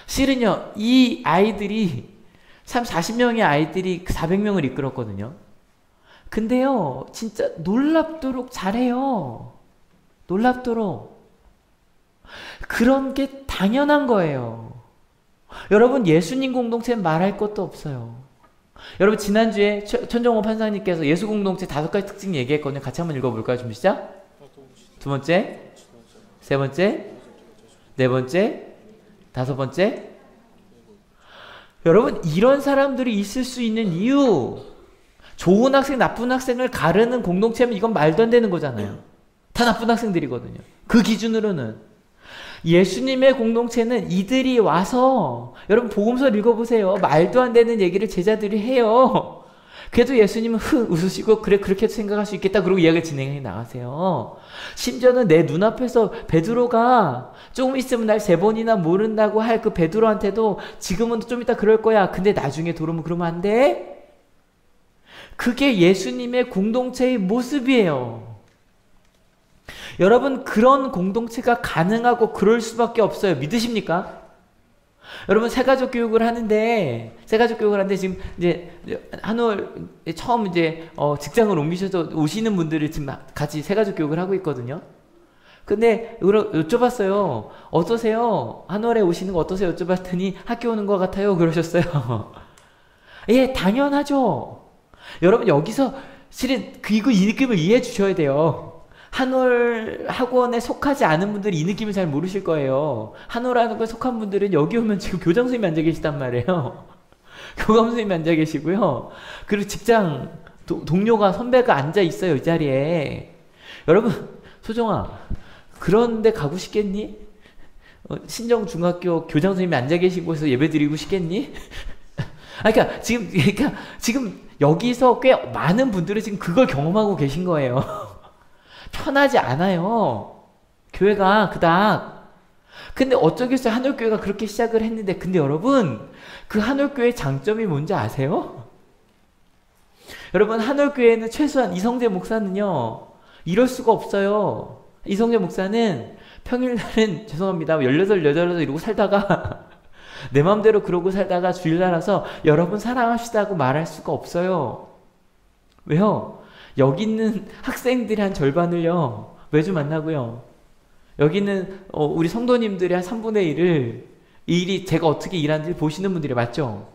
실은요, 이 아이들이 40명의 아이들이 400명을 이끌었거든요. 근데요, 진짜 놀랍도록 잘해요. 놀랍도록. 그런 게 당연한 거예요. 여러분, 예수님 공동체는 말할 것도 없어요. 여러분, 지난주에 천정호 판사님께서 예수 공동체 5가지 특징 얘기했거든요. 같이 한번 읽어볼까요? 준비 시작. 두 번째, 세 번째, 네 번째, 다섯 번째. 여러분, 이런 사람들이 있을 수 있는 이유, 좋은 학생, 나쁜 학생을 가르는 공동체면 이건 말도 안 되는 거잖아요. 다 나쁜 학생들이거든요. 그 기준으로는. 예수님의 공동체는 이들이 와서, 여러분 복음서 읽어보세요. 말도 안 되는 얘기를 제자들이 해요. 그래도 예수님은 웃으시고 그래, 그렇게 생각할 수 있겠다 그러고 이야기를 진행해 나가세요. 심지어는 내 눈앞에서 베드로가 조금 있으면 날 3번이나 모른다고 할 그 베드로한테도 지금은 좀 이따 그럴 거야. 근데 나중에 돌아오면 그러면 안 돼? 그게 예수님의 공동체의 모습이에요. 여러분, 그런 공동체가 가능하고 그럴 수밖에 없어요. 믿으십니까? 여러분, 새가족 교육을 하는데 지금 이제 한올 처음 이제 직장을 옮기셔서 오시는 분들을 지금 같이 새가족 교육을 하고 있거든요. 근데 여쭤봤어요. 어떠세요? 한올에 오시는 거 어떠세요? 여쭤봤더니 학교 오는 것 같아요. 그러셨어요. 예, 당연하죠. 여러분, 여기서 실은 이 느낌을 이해해 주셔야 돼요. 한올 학원에 속하지 않은 분들이 이 느낌을 잘 모르실 거예요. 한올 학원에 속한 분들은 여기 오면 지금 교장 선생님이 앉아 계시단 말이에요. 교감 선생님이 앉아 계시고요. 그리고 직장 동료가, 선배가 앉아 있어요, 이 자리에. 여러분, 소정아, 그런데 가고 싶겠니? 신정중학교 교장 선생님이 앉아 계시고 해서 예배 드리고 싶겠니? 그러니까 지금 여기서 꽤 많은 분들이 지금 그걸 경험하고 계신 거예요. 편하지 않아요. 교회가 그닥. 근데 어쩌겠어요. 한올교회가 그렇게 시작을 했는데, 근데 여러분, 그 한올교회의 장점이 뭔지 아세요? 여러분 한올교회는 최소한 이성재 목사는요 이럴 수가 없어요. 이성재 목사는 평일날은 죄송합니다 18 이러고 살다가 내 마음대로 그러고 살다가 주일날 와서 여러분 사랑합시다 하고 말할 수가 없어요. 왜요? 여기 있는 학생들의 한 절반을요 매주 만나고요. 여기 있는 우리 성도님들의 한 3분의 1을 이 일이 제가 어떻게 일하는지 보시는 분들이 맞죠?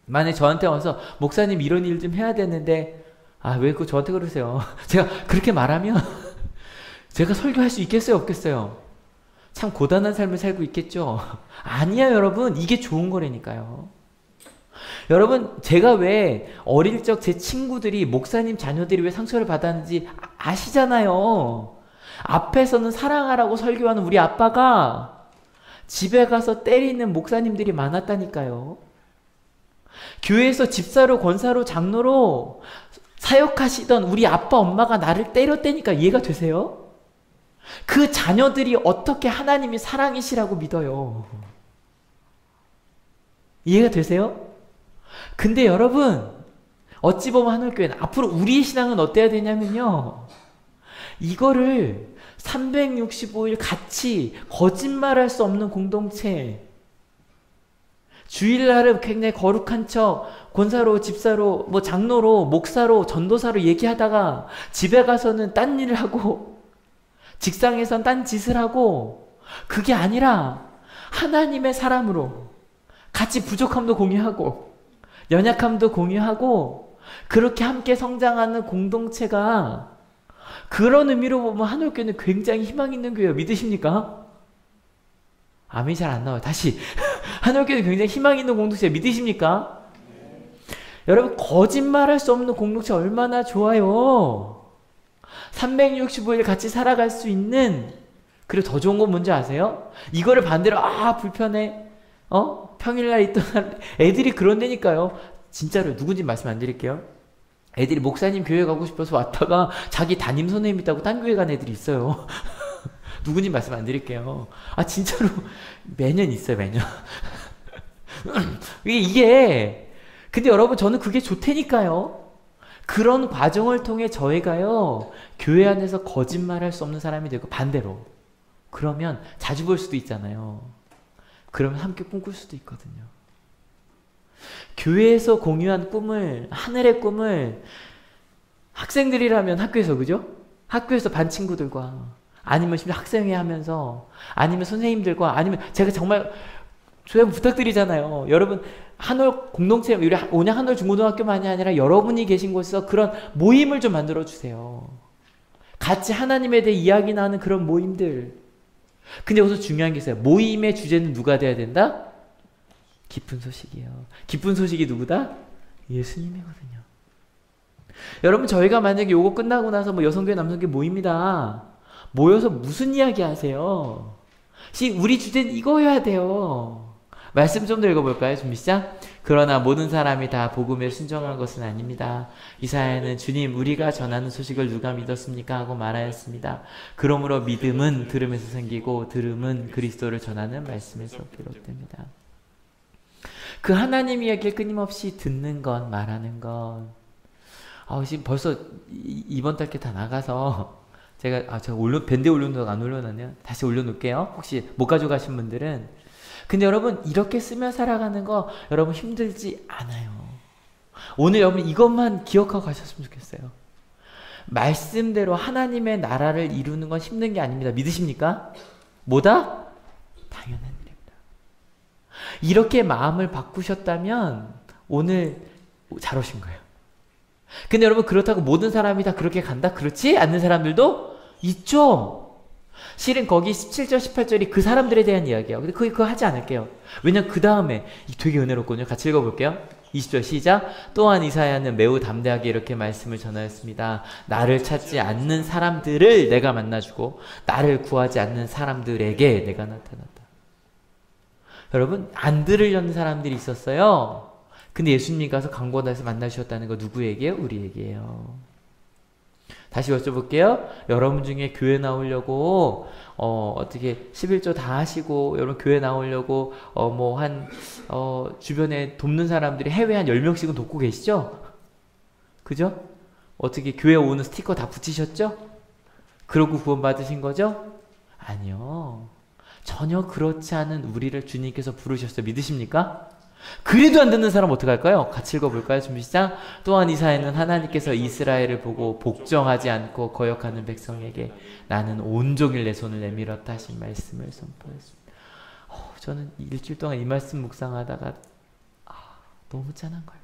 만약에 저한테 와서 목사님 이런 일 좀 해야 되는데 왜 그거 저한테 그러세요? 제가 그렇게 말하면 제가 설교할 수 있겠어요? 없겠어요? 참 고단한 삶을 살고 있겠죠? 아니야 여러분 이게 좋은 거라니까요. 여러분 제가 왜 어릴 적 제 친구들이 목사님 자녀들이 왜 상처를 받았는지 아시잖아요. 앞에서는 사랑하라고 설교하는 우리 아빠가 집에 가서 때리는 목사님들이 많았다니까요. 교회에서 집사로 권사로 장로로 사역하시던 우리 아빠 엄마가 나를 때렸다니까 이해가 되세요? 그 자녀들이 어떻게 하나님이 사랑이시라고 믿어요? 이해가 되세요? 근데 여러분 어찌 보면 한올교회는 앞으로 우리의 신앙은 어때야 되냐면요 이거를 365일 같이 거짓말할 수 없는 공동체 주일날은 굉장히 거룩한 척 권사로 집사로 뭐 장로로 목사로 전도사로 얘기하다가 집에 가서는 딴 일을 하고 직장에선 딴 짓을 하고 그게 아니라 하나님의 사람으로 같이 부족함도 공유하고 연약함도 공유하고 그렇게 함께 성장하는 공동체가 그런 의미로 보면 한올교회는 굉장히 희망 있는 교회예요. 믿으십니까? 아멘이 잘 안 나와요. 다시 한올교회는 굉장히 희망 있는 공동체 믿으십니까? 여러분 거짓말할 수 없는 공동체 얼마나 좋아요. 365일 같이 살아갈 수 있는 그리고 더 좋은 건 뭔지 아세요? 이거를 반대로 불편해 평일날 있던 애들이 그런다니까요. 진짜로 누군지 말씀 안 드릴게요. 애들이 목사님 교회 가고 싶어서 왔다가 자기 담임 선생님 있다고 딴 교회 간 애들이 있어요. 누군지 말씀 안 드릴게요. 진짜로 매년 있어요. 매년. 이게 근데 여러분 저는 그게 좋다니까요. 그런 과정을 통해 저희가요 교회 안에서 거짓말할 수 없는 사람이 되고 반대로 그러면 자주 볼 수도 있잖아요. 그러면 함께 꿈꿀 수도 있거든요. 교회에서 공유한 꿈을 하늘의 꿈을 학생들이라면 학교에서 그죠? 학교에서 반 친구들과 아니면 심지어 학생회 하면서 아니면 선생님들과 아니면 제가 정말 조금 부탁드리잖아요. 여러분 한올 공동체 우리 온양 한올 중고등학교만이 아니라 여러분이 계신 곳에서 그런 모임을 좀 만들어 주세요. 같이 하나님에 대해 이야기 나누는 그런 모임들. 근데 여기서 중요한 게 있어요. 모임의 주제는 누가 돼야 된다? 기쁜 소식이에요. 기쁜 소식이 누구다? 예수님이거든요. 여러분 저희가 만약에 요거 끝나고 나서 뭐 여성교회 남성교회 모입니다. 모여서 무슨 이야기 하세요? 우리 주제는 이거여야 돼요. 말씀 좀 더 읽어볼까요? 준비 시작. 그러나 모든 사람이 다 복음에 순종한 것은 아닙니다. 이사야는 주님 우리가 전하는 소식을 누가 믿었습니까? 하고 말하였습니다. 그러므로 믿음은 들음에서 생기고 들음은 그리스도를 전하는 말씀에서 비롯됩니다. 그 하나님 이야기를 끊임없이 듣는 것, 말하는 것. 지금 벌써 이번 달께 다 나가서 제가 밴드에 올려놓고 안 올려놨네요. 다시 올려놓을게요. 혹시 못 가져가신 분들은. 근데 여러분 이렇게 쓰며 살아가는 거 여러분 힘들지 않아요. 오늘 여러분 이것만 기억하고 가셨으면 좋겠어요. 말씀대로 하나님의 나라를 이루는 건 힘든 게 아닙니다. 믿으십니까? 뭐다? 당연한 일입니다. 이렇게 마음을 바꾸셨다면 오늘 잘 오신 거예요. 근데 여러분 그렇다고 모든 사람이 다 그렇게 간다? 그렇지 않는 사람들도 있죠. 실은 거기 17절 18절이 그 사람들에 대한 이야기예요. 근데 그거 하지 않을게요. 왜냐면 그 다음에 되게 은혜롭거든요. 같이 읽어볼게요. 20절 시작. 또한 이사야는 매우 담대하게 이렇게 말씀을 전하였습니다. 나를 찾지 않는 사람들을 내가 만나주고 나를 구하지 않는 사람들에게 내가 나타났다. 여러분 안 들으려는 사람들이 있었어요. 근데 예수님이 가서 강보다에서 만나주셨다는 거 누구에게요? 우리에게요. 다시 여쭤볼게요. 여러분 중에 교회 나오려고 어떻게 11조 다 하시고 여러분 교회 나오려고 주변에 돕는 사람들이 해외 한 10명씩은 돕고 계시죠? 그죠? 어떻게 교회 오는 스티커 다 붙이셨죠? 그러고 구원 받으신 거죠? 아니요. 전혀 그렇지 않은 우리를 주님께서 부르셨어요. 믿으십니까? 그래도 안 듣는 사람 어떡할까요? 같이 읽어볼까요? 준비 시작. 또한 이사야는 하나님께서 이스라엘을 보고 복종하지 않고 거역하는 백성에게 나는 온종일 내 손을 내밀었다 하신 말씀을 선포했습니다. 저는 일주일 동안 이 말씀 묵상하다가 너무 짠한 거예요.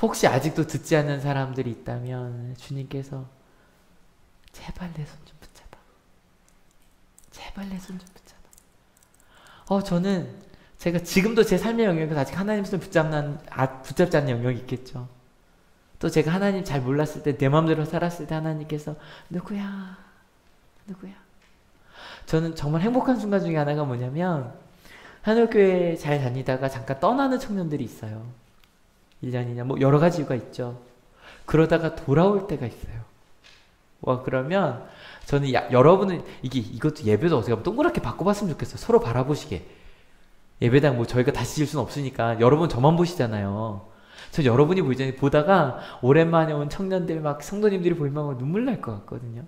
혹시 아직도 듣지 않는 사람들이 있다면 주님께서 제발 내 손 좀 붙잡아. 제발 내 손 좀 붙잡아. 저는 제가 지금도 제 삶의 영역에서 아직 하나님 손을 붙잡지 않는 영역이 있겠죠. 또 제가 하나님 잘 몰랐을 때, 내 마음대로 살았을 때 하나님께서 누구야? 누구야? 저는 정말 행복한 순간 중에 하나가 뭐냐면 한올교회 잘 다니다가 잠깐 떠나는 청년들이 있어요. 1년이냐 뭐 여러 가지 이유가 있죠. 그러다가 돌아올 때가 있어요. 그러면 저는 여러분은 이것도 예배도 어떻게 하면 동그랗게 바꿔봤으면 좋겠어요. 서로 바라보시게. 예배당 뭐 저희가 다시 질 수는 없으니까 여러분 저만 보시잖아요. 저 여러분이 보이잖아요. 보다가 오랜만에 온 청년들 막 성도님들이 보이면 눈물 날 것 같거든요.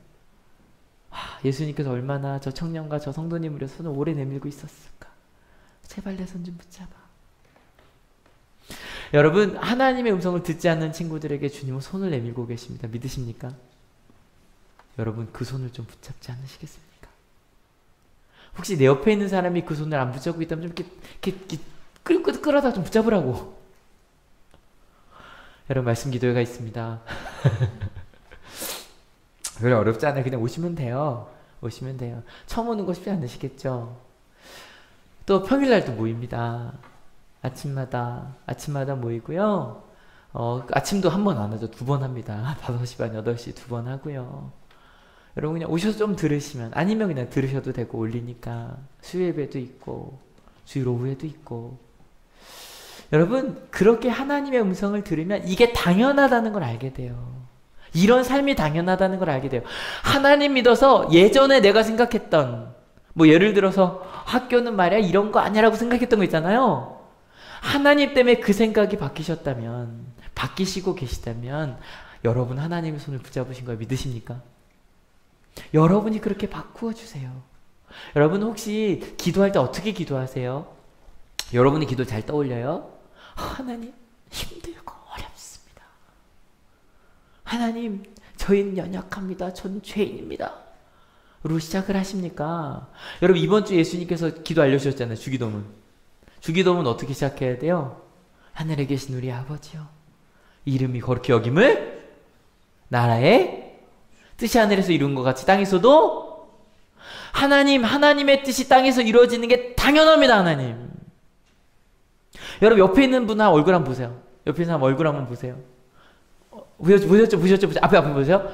예수님께서 얼마나 저 청년과 저 성도님을 위해서 손을 오래 내밀고 있었을까. 제발 내 손 좀 붙잡아. 여러분, 하나님의 음성을 듣지 않는 친구들에게 주님은 손을 내밀고 계십니다. 믿으십니까? 여러분, 그 손을 좀 붙잡지 않으시겠습니까? 혹시 내 옆에 있는 사람이 그 손을 안 붙잡고 있다면 좀 이렇게 끌어다 좀 붙잡으라고. 여러분, 말씀 기도회가 있습니다. 별로 어렵지 않아요. 그냥 오시면 돼요. 오시면 돼요. 처음 오는 거 쉽지 않으시겠죠? 또 평일날도 모입니다. 아침마다 모이고요. 아침도 한 번 안 하죠. 2번 합니다. 5시 반, 8시 2번 하고요. 여러분 그냥 오셔서 좀 들으시면, 아니면 그냥 들으셔도 되고, 올리니까 수요예배도 있고 주일 오후에도 있고. 여러분, 그렇게 하나님의 음성을 들으면 이게 당연하다는 걸 알게 돼요. 이런 삶이 당연하다는 걸 알게 돼요. 하나님 믿어서 예전에 내가 생각했던, 뭐 예를 들어서 학교는 말이야 이런 거 아니라고 생각했던 거 있잖아요. 하나님 때문에 그 생각이 바뀌셨다면, 바뀌시고 계시다면 여러분 하나님의 손을 붙잡으신 걸 믿으십니까? 여러분이 그렇게 바꾸어 주세요. 여러분 혹시 기도할 때 어떻게 기도하세요? 여러분이 기도 잘 떠올려요? 하나님, 힘들고 어렵습니다. 하나님, 저희는 연약합니다. 전 죄인입니다. 로 시작을 하십니까? 여러분, 이번 주 예수님께서 기도 알려주셨잖아요. 주기도문. 주기도문 어떻게 시작해야 돼요? 하늘에 계신 우리 아버지요, 이름이 거룩히 여김을, 나라의 뜻이 하늘에서 이룬 것 같이 땅에서도, 하나님의 뜻이 땅에서 이루어지는 게 당연합니다. 하나님. 여러분, 옆에 있는 분 얼굴 한번 보세요. 옆에 있는 사람 얼굴 한번 보세요. 보셨죠? 앞에 보세요.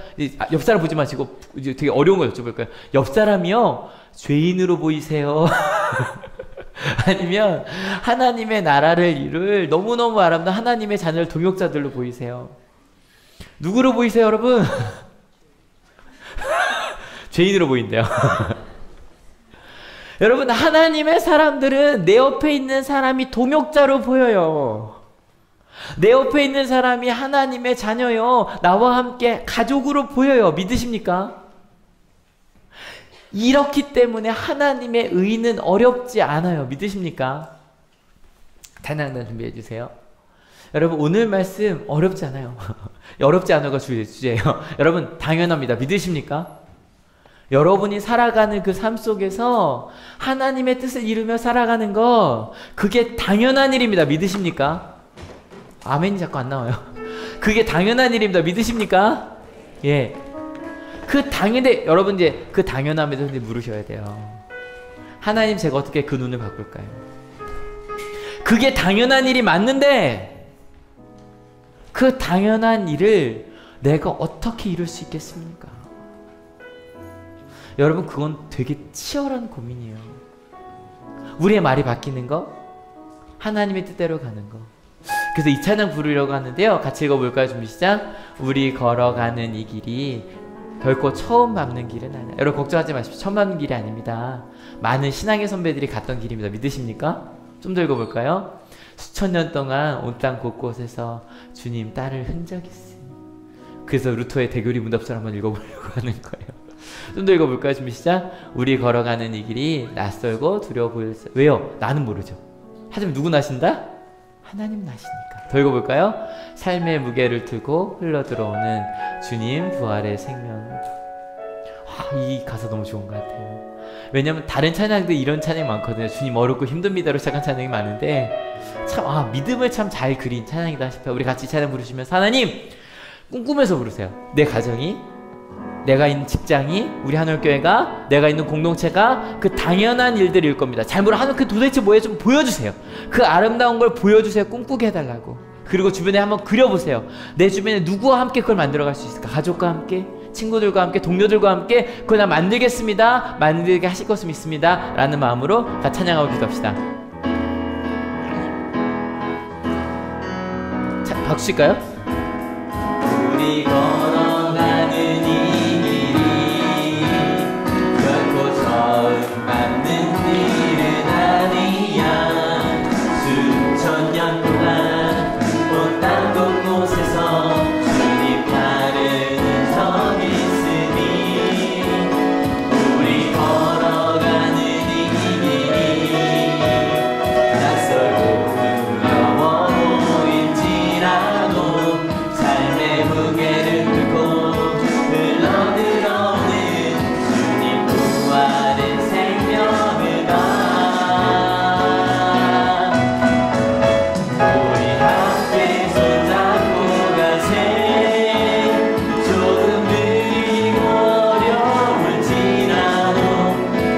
옆 사람 보지 마시고 되게 어려운 거 여쭤볼 거예요. 옆 사람이요, 죄인으로 보이세요? 아니면 하나님의 나라를 이룰 너무너무 아름다운 하나님의 자녀를 동역자들로 보이세요? 누구로 보이세요, 여러분? 죄인으로 보인대요. 여러분, 하나님의 사람들은 내 옆에 있는 사람이 동역자로 보여요. 내 옆에 있는 사람이 하나님의 자녀요, 나와 함께 가족으로 보여요. 믿으십니까? 이렇기 때문에 하나님의 의는 어렵지 않아요. 믿으십니까? 찬양단 준비해 주세요. 여러분, 오늘 말씀 어렵지 않아요. 어렵지 않아가 주제예요. 여러분, 당연합니다. 믿으십니까? 여러분이 살아가는 그 삶 속에서 하나님의 뜻을 이루며 살아가는 거, 그게 당연한 일입니다. 믿으십니까? 아멘이 자꾸 안 나와요. 그게 당연한 일입니다. 믿으십니까? 예. 여러분 이제 그 당연함에 대해서 물으셔야 돼요. 하나님, 제가 어떻게 그 눈을 바꿀까요? 그게 당연한 일이 맞는데 그 당연한 일을 내가 어떻게 이룰 수 있겠습니까? 여러분, 그건 되게 치열한 고민이에요. 우리의 말이 바뀌는 거, 하나님의 뜻대로 가는 거. 그래서 이 찬양 부르려고 하는데요. 같이 읽어볼까요? 준비 시작. 우리 걸어가는 이 길이 결코 처음 밟는 길은 아니야. 여러분, 걱정하지 마십시오. 처음 밟는 길이 아닙니다. 많은 신앙의 선배들이 갔던 길입니다. 믿으십니까? 좀 더 읽어볼까요? 수천 년 동안 온 땅 곳곳에서 주님 따를 흔적이 있으니. 그래서 루터의 대교리 문답서를 한번 읽어보려고 하는 거예요. 좀 더 읽어볼까요? 준비 시작. 우리 걸어가는 이 길이 낯설고 두려워 보였어요. 왜요? 나는 모르죠. 하지만 누구 나신다? 하나님 나시니까. 더 읽어볼까요? 삶의 무게를 두고 흘러들어오는 주님 부활의 생명. 이 가사 너무 좋은 것 같아요. 왜냐면 다른 찬양들 이런 찬양이 많거든요. 주님 어렵고 힘듭니다로 시작한 찬양이 많은데 참 믿음을 참 잘 그린 찬양이다 싶어요. 우리 같이 찬양 부르시면서 하나님 꿈꾸면서 부르세요. 내 가정이, 내가 있는 직장이, 우리 하늘교회가, 내가 있는 공동체가 그 당연한 일들일 겁니다. 잘 몰라 하늘 그 도대체 뭐예요? 좀 보여주세요. 그 아름다운 걸 보여주세요. 꿈꾸게 해달라고. 그리고 주변에 한번 그려보세요. 내 주변에 누구와 함께 그걸 만들어갈 수 있을까? 가족과 함께, 친구들과 함께, 동료들과 함께 그걸 나 만들겠습니다. 만들게 하실 것을 믿습니다. 라는 마음으로 같이 찬양하고 기도합시다. 자, 박수 칠까요? 우리 걸어가는 이 길이 결코 처음 맞는 일은 아니야. 수천 년 동안 온 땅 곳곳에서 주님 따르는 적이 있으니 우리 걸어가는 이 길이 낯설고 두려워 보일지라도 삶의 무게를 들고 흘러들어오는 주님 부활의 생명을 우리 함께 손잡고 가세. 조금 느리고 어려울지라도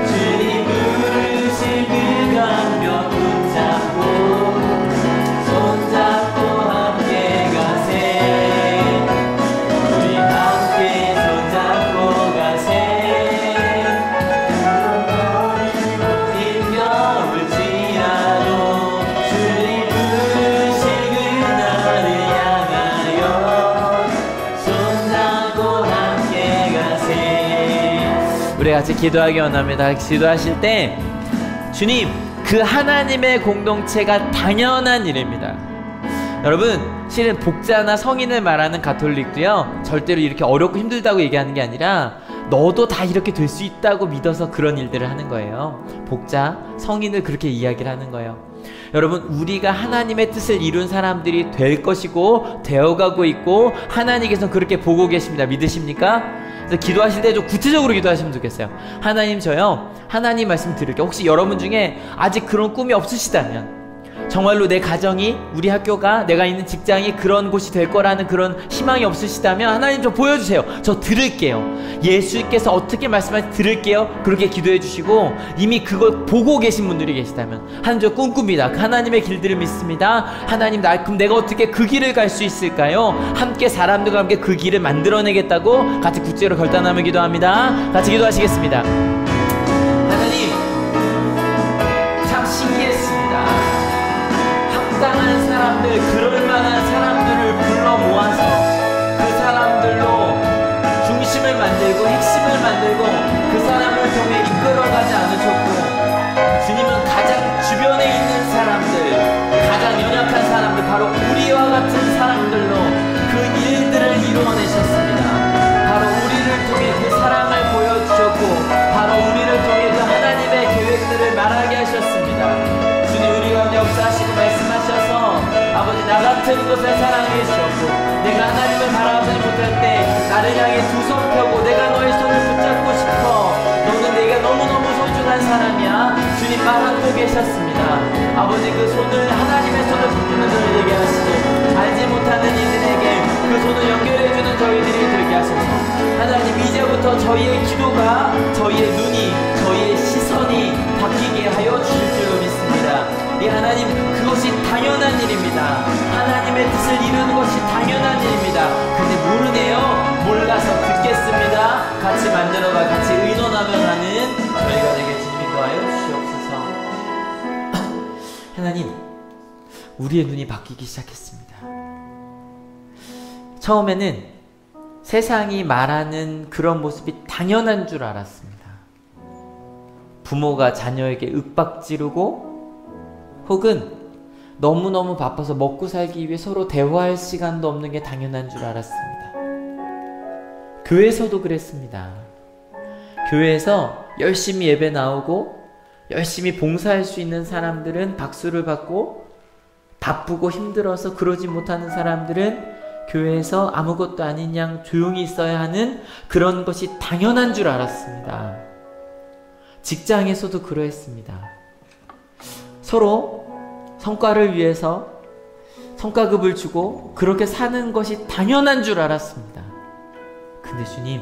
주님 부르실 그 감격 붙잡고 손잡고 함께 가세. 우리 함께 손잡고 가세. 힘겨울지라도 주님 부르실 그날을 향하여 손잡고 함께 가세. 우리 같이 기도하기 원합니다. 기도하실 때 주님, 그 하나님의 공동체가 당연한 일입니다. 여러분, 실은 복자나 성인을 말하는 가톨릭도요, 절대로 이렇게 어렵고 힘들다고 얘기하는 게 아니라 너도 다 이렇게 될 수 있다고 믿어서 그런 일들을 하는 거예요. 복자, 성인을 그렇게 이야기를 하는 거예요. 여러분, 우리가 하나님의 뜻을 이룬 사람들이 될 것이고 되어가고 있고 하나님께서 그렇게 보고 계십니다. 믿으십니까? 그래서 기도하실 때 좀 구체적으로 기도하시면 좋겠어요. 하나님, 저요 하나님 말씀 드릴게요. 혹시 여러분 중에 아직 그런 꿈이 없으시다면, 정말로 내 가정이, 우리 학교가, 내가 있는 직장이 그런 곳이 될 거라는 그런 희망이 없으시다면 하나님 저 보여주세요. 저 들을게요. 예수께서 어떻게 말씀하실지 들을게요. 그렇게 기도해 주시고, 이미 그걸 보고 계신 분들이 계시다면 하나님 저 꿈꿉니다. 그 하나님의 길들을 믿습니다. 하나님, 그럼 내가 어떻게 그 길을 갈 수 있을까요? 함께 사람들과 함께 그 길을 만들어내겠다고 같이 구체로 결단하며 기도합니다. 같이 기도하시겠습니다. 하나님, 참 신기했습니다. 합당한 사람들, 그럴만한 사람들을 불러 모아서 그 사람들로 중심을 만들고 핵심을 만들고 그 사람을 통해 이끌어가지 않으셨고, 주님은 가장 주변에 있는 사람들, 가장 연약한 사람들, 바로 우리와 같은 사람들로 그 일들을 이루어내셨습니다. 바로 우리를 통해 그 사랑을 보여주셨고, 바로 우리를 통해 그 하나님의 계획들을 말하게 하셨습니다. 주님, 우리 가운데 역사하시고 말씀하셔서 아버지, 나 같은 것을 사랑해 주셨고, 내가 하나님을 바라보지 못할 때 나를 향해 두 손 펴고 내가 너의 손을 붙잡고 싶어, 너는 내가 너무너무 소중한 사람이야, 주님 말하고 계셨습니다. 아버지, 그 손을, 하나님의 손을 붙드는 저희에게 하시고, 알지 못하는 이들에게 그 손을 연결해주는 저희들이 되게 하소서. 하나님, 이제부터 저희의 기도가, 저희의 눈이, 저희의 시선이 바뀌게 하여 주실 줄로 믿습니다. 이 하나님, 그것이 당연한 일입니다. 하나님의 뜻을 이루는 것이 당연한 일입니다. 근데 모르네요. 몰라서 듣겠습니다. 같이 만들어가, 같이 의논하며 가는 저희가 되게 주님 인도하여 주시옵소서. 하나님, 우리의 눈이 바뀌기 시작했습니다. 처음에는 세상이 말하는 그런 모습이 당연한 줄 알았습니다. 부모가 자녀에게 윽박지르고, 혹은 너무너무 바빠서 먹고 살기 위해 서로 대화할 시간도 없는 게 당연한 줄 알았습니다. 교회에서도 그랬습니다. 교회에서 열심히 예배 나오고 열심히 봉사할 수 있는 사람들은 박수를 받고, 바쁘고 힘들어서 그러지 못하는 사람들은 교회에서 아무것도 아닌 양 조용히 있어야 하는 그런 것이 당연한 줄 알았습니다. 직장에서도 그러했습니다. 서로 성과를 위해서 성과급을 주고 그렇게 사는 것이 당연한 줄 알았습니다. 근데 주님,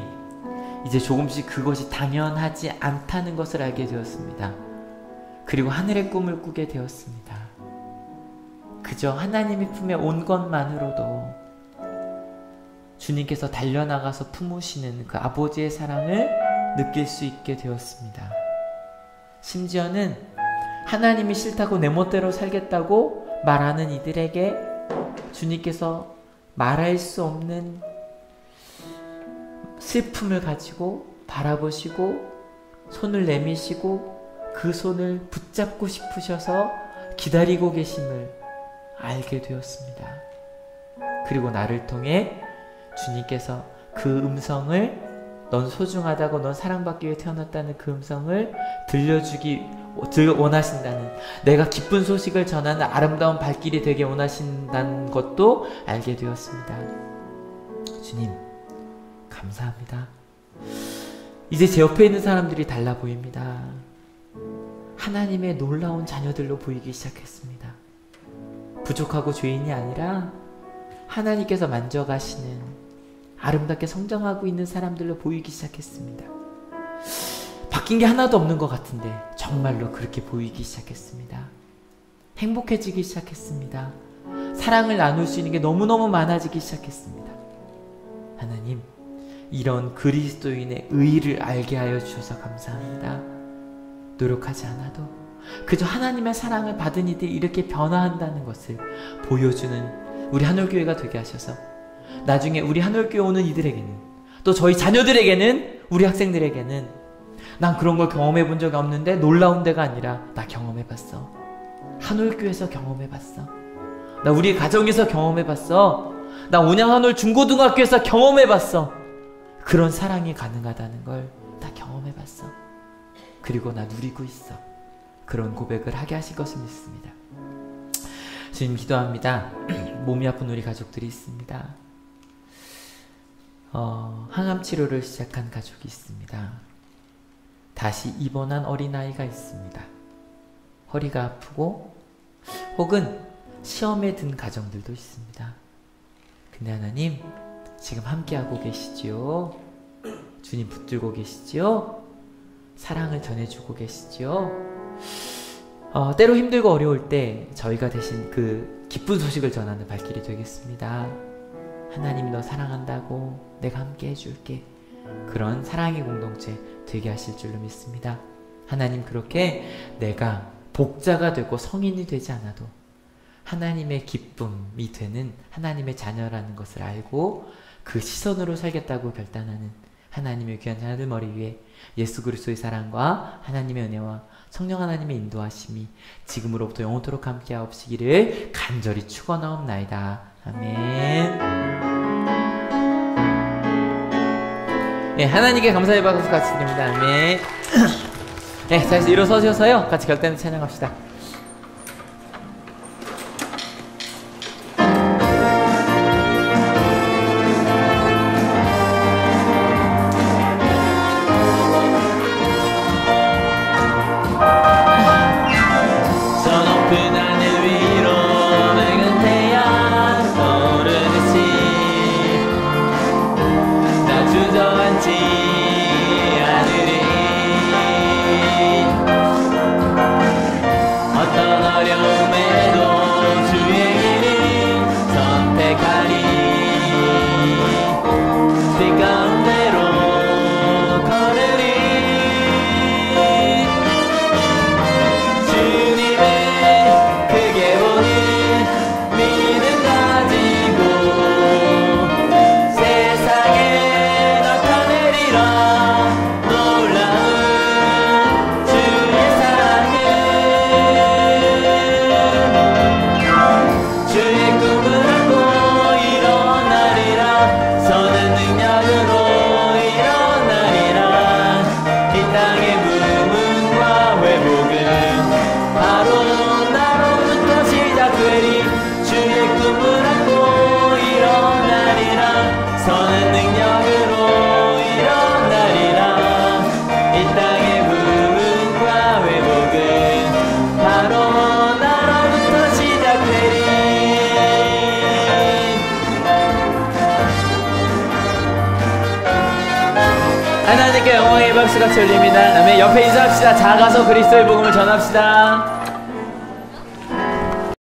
이제 조금씩 그것이 당연하지 않다는 것을 알게 되었습니다. 그리고 하늘의 꿈을 꾸게 되었습니다. 그저 하나님의 품에 온 것만으로도 주님께서 달려나가서 품으시는 그 아버지의 사랑을 느낄 수 있게 되었습니다. 심지어는 하나님이 싫다고 내 멋대로 살겠다고 말하는 이들에게 주님께서 말할 수 없는 슬픔을 가지고 바라보시고 손을 내미시고 그 손을 붙잡고 싶으셔서 기다리고 계심을 알게 되었습니다. 그리고 나를 통해 주님께서 그 음성을, 넌 소중하다고, 넌 사랑받기 위해 태어났다는 그 음성을 들려주기 원하신다는, 내가 기쁜 소식을 전하는 아름다운 발길이 되게 원하신다는 것도 알게 되었습니다. 주님, 감사합니다. 이제 제 옆에 있는 사람들이 달라 보입니다. 하나님의 놀라운 자녀들로 보이기 시작했습니다. 부족하고 죄인이 아니라 하나님께서 만져가시는, 아름답게 성장하고 있는 사람들로 보이기 시작했습니다. 바뀐 게 하나도 없는 것 같은데 정말로 그렇게 보이기 시작했습니다. 행복해지기 시작했습니다. 사랑을 나눌 수 있는 게 너무너무 많아지기 시작했습니다. 하나님, 이런 그리스도인의 의의를 알게 하여 주셔서 감사합니다. 노력하지 않아도 그저 하나님의 사랑을 받은 이들이 이렇게 변화한다는 것을 보여주는 우리 한올교회가 되게 하셔서 나중에 우리 한올교회 오는 이들에게는, 또 저희 자녀들에게는, 우리 학생들에게는 난 그런 걸 경험해 본 적이 없는데 놀라운 데가 아니라 나 경험해 봤어. 한올교회에서 경험해 봤어. 나 우리 가정에서 경험해 봤어. 나 온양 한올 중고등학교에서 경험해 봤어. 그런 사랑이 가능하다는 걸 다 경험해 봤어. 그리고 나 누리고 있어. 그런 고백을 하게 하실 것을 믿습니다. 주님, 기도합니다. 몸이 아픈 우리 가족들이 있습니다. 항암 치료를 시작한 가족이 있습니다. 다시 입원한 어린아이가 있습니다. 허리가 아프고 혹은 시험에 든 가정들도 있습니다. 근데 하나님, 지금 함께하고 계시지요? 주님 붙들고 계시지요? 사랑을 전해주고 계시지요? 때로 힘들고 어려울 때 저희가 대신 그 기쁜 소식을 전하는 발길이 되겠습니다. 하나님이 너 사랑한다고, 내가 함께 해줄게. 그런 사랑의 공동체 되게 하실 줄로 믿습니다. 하나님, 그렇게 내가 복자가 되고 성인이 되지 않아도 하나님의 기쁨이 되는 하나님의 자녀라는 것을 알고 그 시선으로 살겠다고 결단하는 하나님의 귀한 자녀들 머리 위에 예수 그리스도의 사랑과 하나님의 은혜와 성령 하나님의 인도하심이 지금으로부터 영원토록 함께하옵시기를 간절히 축원하옵나이다. 아멘. 네, 하나님께 감사의 박수 같이 드립니다. 아멘. 네, 자, 이제 일어서셔서요, 같이 결단을 찬양합시다. 세상에 나타내리라. 하나님께 영광의 박수 같이 올립니다. 다음에 옆에 인사합시다. 작아서 그리스도의 복음을 전합시다.